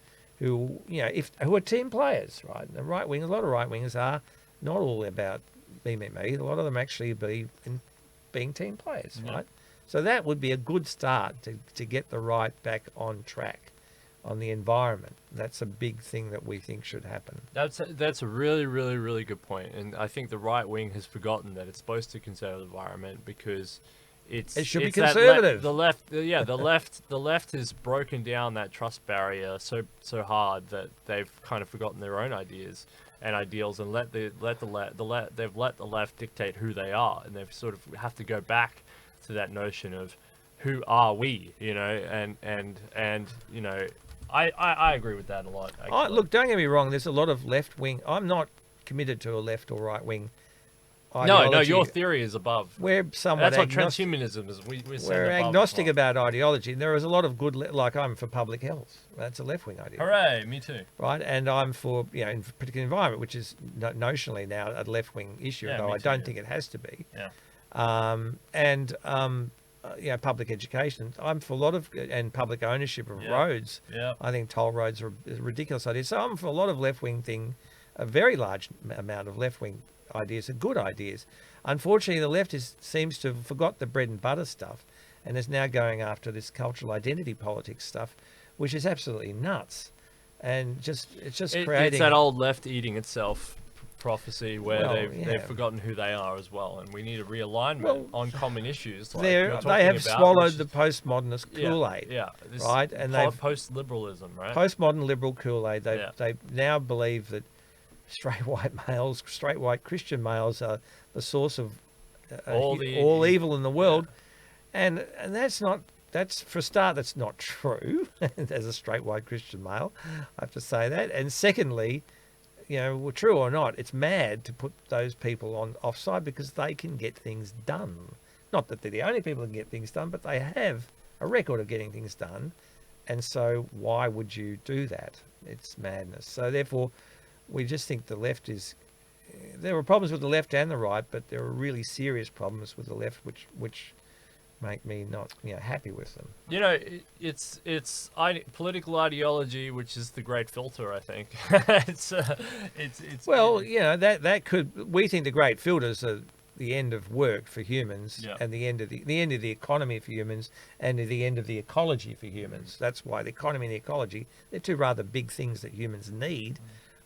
are team players, right? A lot of right wingers are not all about me. A lot of them actually being team players, right? So that would be a good start to get the right back on track, on the environment. That's a big thing that we think should happen. That's a really, really, really good point, and I think the right wing has forgotten that it's supposed to conserve the environment because It should be it's that conservative. the left, yeah, the left has broken down that trust barrier so hard that they've kind of forgotten their own ideas and ideals and they've let the left dictate who they are, and they've sort of have to go back to that notion of who are we, you know, and you know. I agree with that a lot. Look, don't get me wrong. There's a lot of left wing. I'm not committed to a left or right wing No, ideology. your theory is above. We're somewhat That's what agnostic. transhumanism is. We're agnostic about ideology. There is a lot of good, like I'm for public health. That's a left wing idea. Hooray, me too. Right, and I'm for in particular environment, which is notionally now a left wing issue, Yeah, though me I too, don't yeah. think it has to be. Yeah. Public education. I'm for a lot of and public ownership of Yeah. roads. Yeah. I think toll roads are a ridiculous idea. So I'm for a lot of left wing a very large amount of left wing ideas are good ideas. Unfortunately, the left seems to have forgot the bread and butter stuff, and is now going after this cultural identity politics stuff, which is absolutely nuts, and it's creating. It's that old left eating itself prophecy where Well, they've forgotten who they are as well, and we need a realignment Well, on common issues. Like they you're have talking about, swallowed which the is- postmodernist yeah, Kool-Aid. Yeah, this right? And they've post-liberalism, right? postmodern liberal Kool-Aid. Yeah. They now believe that straight white Christian males are the source of all evil in the world, and that's for a start, that's not true. As a straight white Christian male, I have to say that. And secondly, true or not, it's mad to put those people on offside because they can get things done. Not that they're the only people who can get things done, but they have a record of getting things done. And so why would you do that? It's madness. So therefore, we just think the left there are problems with the left and the right, but there are really serious problems with the left, which make me not happy with them. It's political ideology, which is the great filter. I think it's well, that could. We think the great filters are the end of work for humans, Yeah. and the end of the economy for humans, and the end of the ecology for humans. That's why the economy and the ecology, they're two rather big things that humans need,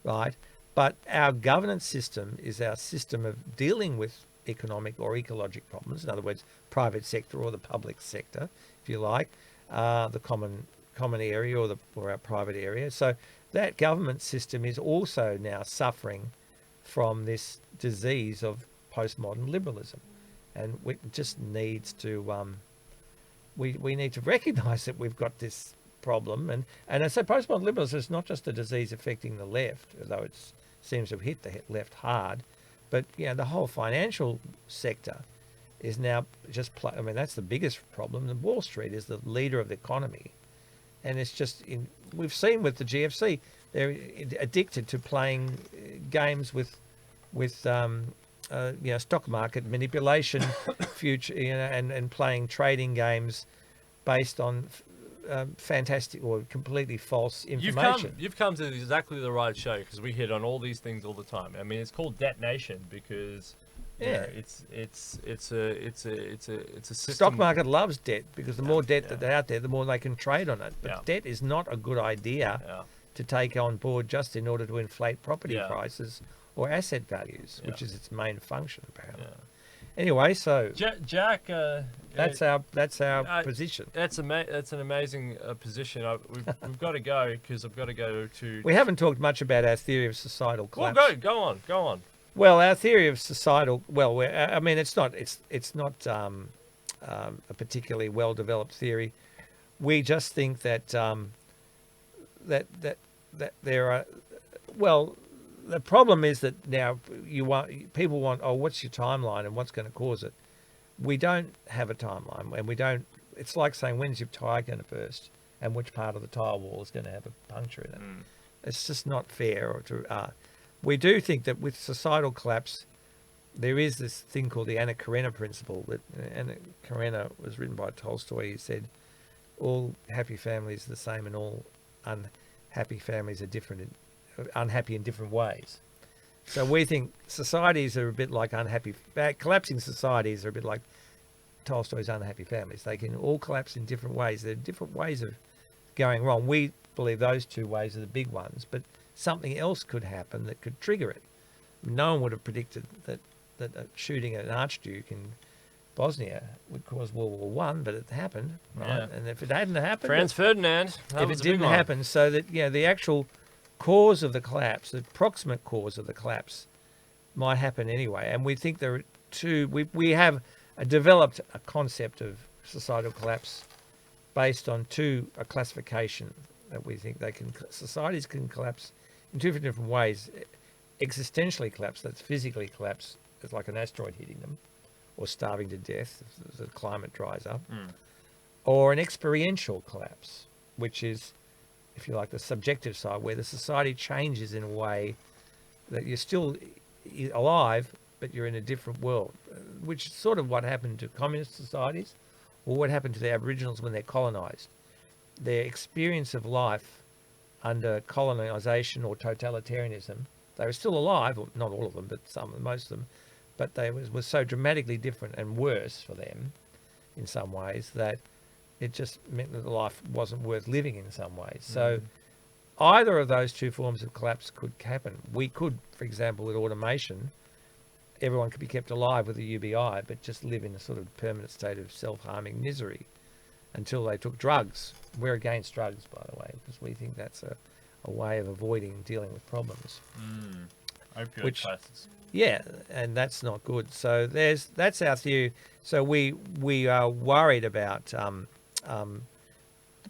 right? But our governance system is our system of dealing with economic or ecologic problems. In other words, private sector or the public sector, if you like, the common area or our private area. So that government system is also now suffering from this disease of postmodern liberalism, and we just needs to we need to recognise that we've got this problem. And I say postmodern liberalism is not just a disease affecting the left, although it seems to have hit the left hard, but the whole financial sector is now that's the biggest problem. The Wall Street is the leader of the economy, and it's just we've seen with the GFC, they're addicted to playing games with stock market manipulation, future, and playing trading games based on fantastic or completely false information. You've come to exactly the right show, because we hit on all these things all the time. I mean, it's called Debt Nation because it's a system. Stock market loves debt because the more debt that they're out there, the more they can trade on it. But debt is not a good idea to take on board just in order to inflate property prices or asset values, which is its main function apparently. Anyway, so Jack, that's our position. That's an amazing position. We've got to go because I've got to go to. We haven't talked much about our theory of societal collapse. Well, go on. Well, our theory of societal. Well, I mean, it's not a particularly well developed theory. We just think that that there are. Well, the problem is that now people want, oh, what's your timeline and what's going to cause it? We don't have a timeline, and we don't. It's like saying, when's your tire going to burst, and which part of the tire wall is going to have a puncture in it. It's just not fair. We do think that with societal collapse, there is this thing called the Anna Karenina principle. That Anna Karenina was written by Tolstoy. He said, all happy families are the same, and all unhappy families are different. Unhappy in different ways. So we think societies are a bit like collapsing societies are a bit like Tolstoy's unhappy families. They can all collapse in different ways. There are different ways of going wrong. We believe those two ways are the big ones, but something else could happen that could trigger it. No one would have predicted that shooting at an archduke in Bosnia would cause World War One, but it happened, right? Yeah. And if it hadn't happened, Franz Ferdinand. if it didn't happen, so that the actual cause of the collapse, the proximate cause of the collapse, might happen anyway. And we think there are two. We have developed a concept of societal collapse based on a classification that we think societies can collapse in two different ways. Existentially collapse, that's physically collapse, it's like an asteroid hitting them, or starving to death if the climate dries up, or an experiential collapse, which is, if you like, the subjective side, where the society changes in a way that you're still alive, but you're in a different world, which is sort of what happened to communist societies, or what happened to the Aboriginals when they're colonised. Their experience of life under colonisation or totalitarianism, they were still alive, or not all of them, but most of them, but they was so dramatically different and worse for them in some ways that it just meant that life wasn't worth living in some ways. So either of those two forms of collapse could happen. We could, for example, with automation, everyone could be kept alive with a UBI, but just live in a sort of permanent state of self-harming misery until they took drugs. We're against drugs, by the way, because we think that's a way of avoiding dealing with problems. Opioid crisis. Yeah, and that's not good. So that's our theory. So we are worried about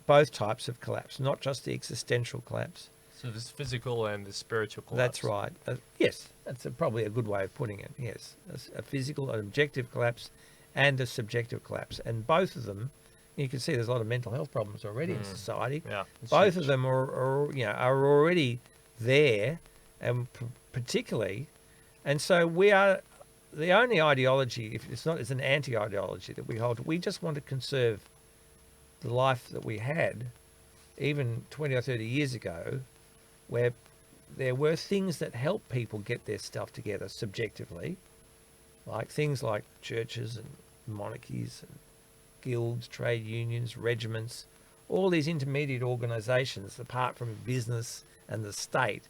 both types of collapse, not just the existential collapse. So this physical and the spiritual collapse. That's right. Yes, that's probably a good way of putting it. Yes, a physical, an objective collapse, and a subjective collapse, and both of them. You can see there's a lot of mental health problems already in society. Yeah, both of them are already there, and particularly, and so we are the only ideology. If it's an anti-ideology that we hold. We just want to conserve the life that we had, even 20 or 30 years ago, where there were things that helped people get their stuff together subjectively, like things like churches and monarchies and guilds, trade unions, regiments, all these intermediate organisations apart from business and the state.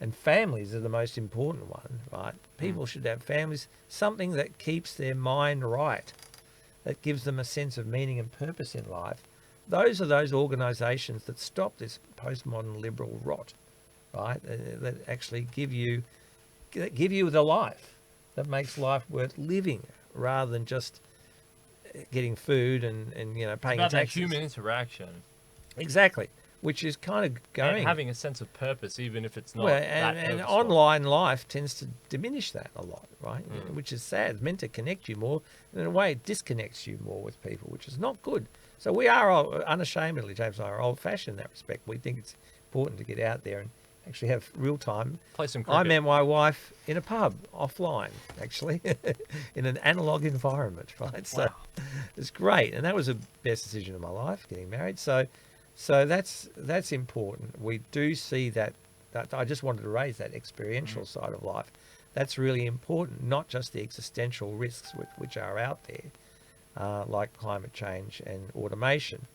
And families are the most important one, right? People should have families, something that keeps their mind right, that gives them a sense of meaning and purpose in life. Those are those organisations that stop this postmodern liberal rot, right? That actually give you the life that makes life worth living, rather than just getting food and paying about taxes. that human interaction. Exactly, which is kind of going... And having a sense of purpose, even if it's not and online life tends to diminish that a lot, right? Which is sad. It's meant to connect you more, and in a way it disconnects you more with people, which is not good. So we are unashamedly, James and I are old-fashioned in that respect. We think it's important to get out there and actually have real time. Play some cricket. I met my wife in a pub, offline, actually, in an analog environment, right? So it's great. And that was the best decision of my life, getting married. So that's important. We do see that I just wanted to raise that experiential side of life. That's really important, not just the existential risks which are out there, like climate change and automation.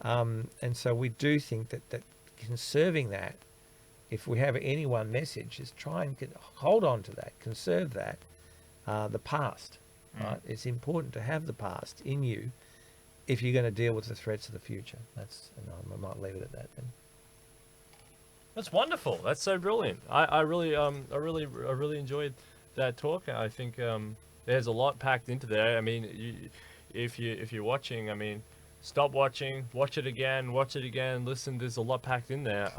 And so we do think that conserving that, if we have any one message, is try and hold on to that, conserve that, the past. Right? It's important to have the past in you if you're going to deal with the threats of the future. I might leave it at that then. That's wonderful. That's so brilliant. I really enjoyed that talk. I think there's a lot packed into there. I mean, if you're watching, I mean, stop watching, watch it again, listen. There's a lot packed in there.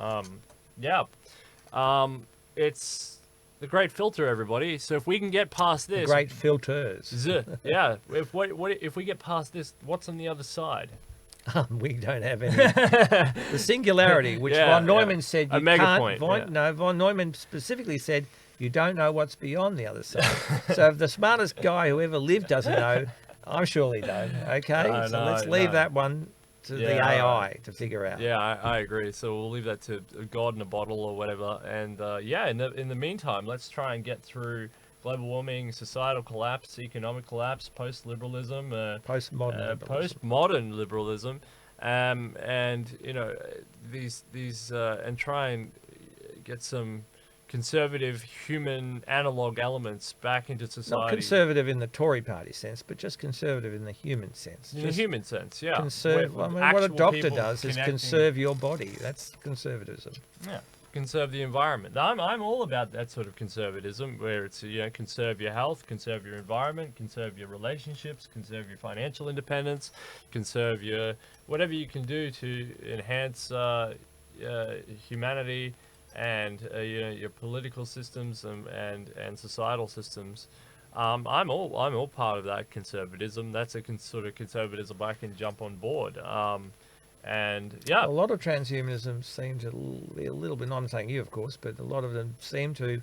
It's the great filter, everybody. So if we can get past this, the great filters. If we get past this, what's on the other side? We don't have any. The singularity, which von Neumann said you can't. Von Neumann specifically said you don't know what's beyond the other side. So if the smartest guy who ever lived doesn't know, I surely don't. Okay, let's leave that one to the AI to figure out. Yeah, I agree. So we'll leave that to God in a bottle or whatever. And in the meantime, let's try and get through global warming, societal collapse, economic collapse, post-liberalism, postmodern liberalism, and these and try and get some conservative human analog elements back into society. Not conservative in the Tory party sense, but just conservative in the human sense. In the human sense, yeah. Conserve. I mean, what a doctor does is conserve your body. That's conservatism. Yeah, conserve the environment. I'm all about that sort of conservatism, where it's conserve your health, conserve your environment, conserve your relationships, conserve your financial independence, conserve your whatever you can do to enhance humanity and your political systems and societal systems. I'm all part of that conservatism. That's a sort of conservatism I can jump on board. And yeah, a lot of transhumanists seem to be a little bit. I'm saying you, of course, but a lot of them seem to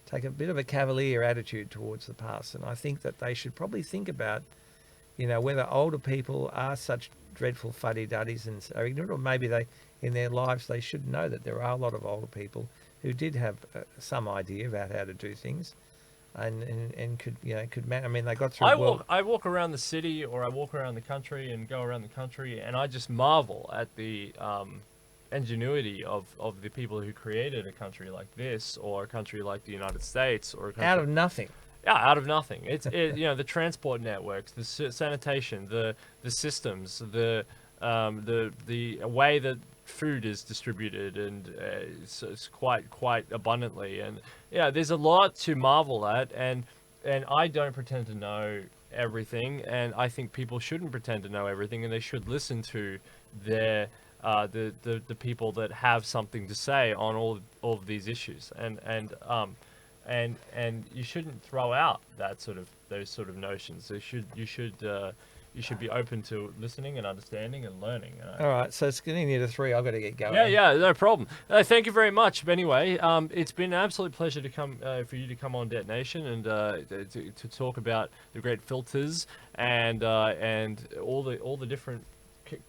take a bit of a cavalier attitude towards the past. And I think that they should probably think about, whether older people are such dreadful fuddy-duddies and are ignorant, or maybe they, in their lives, they should know that there are a lot of older people who did have some idea about how to do things, and could I mean, they got through. I walk around the city, or I walk around the country and go around the country, and I just marvel at the ingenuity of the people who created a country like this, or a country like the United States, or a country, out of nothing. Yeah, out of nothing. It's the transport networks, the sanitation, the systems, the way that food is distributed, and it's quite abundantly, and there's a lot to marvel at, and I don't pretend to know everything, and I think people shouldn't pretend to know everything, and they should listen to their the people that have something to say on all of these issues, and you shouldn't throw out those sort of notions. You should be open to listening and understanding and learning. All right, so it's getting near to 3. I've got to get going. Yeah, no problem. Thank you very much. But anyway, it's been an absolute pleasure to come for you to come on Det Nation and to talk about the great filters and all the different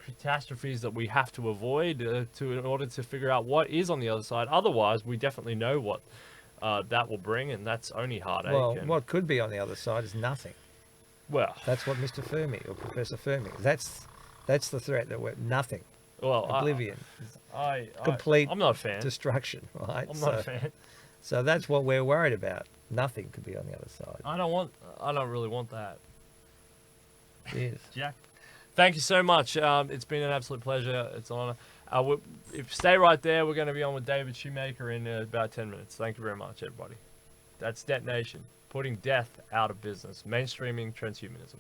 catastrophes that we have to avoid in order to figure out what is on the other side. Otherwise, we definitely know what that will bring, and that's only heartache. Well, what could be on the other side is nothing. Well, that's what Mr. Fermi or Professor Fermi. That's the threat that we're nothing. Well, oblivion. I'm not a fan. Destruction, right? I'm not a fan. So that's what we're worried about. Nothing could be on the other side. I don't really want that. Yes. Jack, thank you so much. It's been an absolute pleasure. It's an honor. Stay right there. We're going to be on with David Shoemaker in about 10 minutes. Thank you very much, everybody. That's Det Nation. Putting death out of business, mainstreaming transhumanism.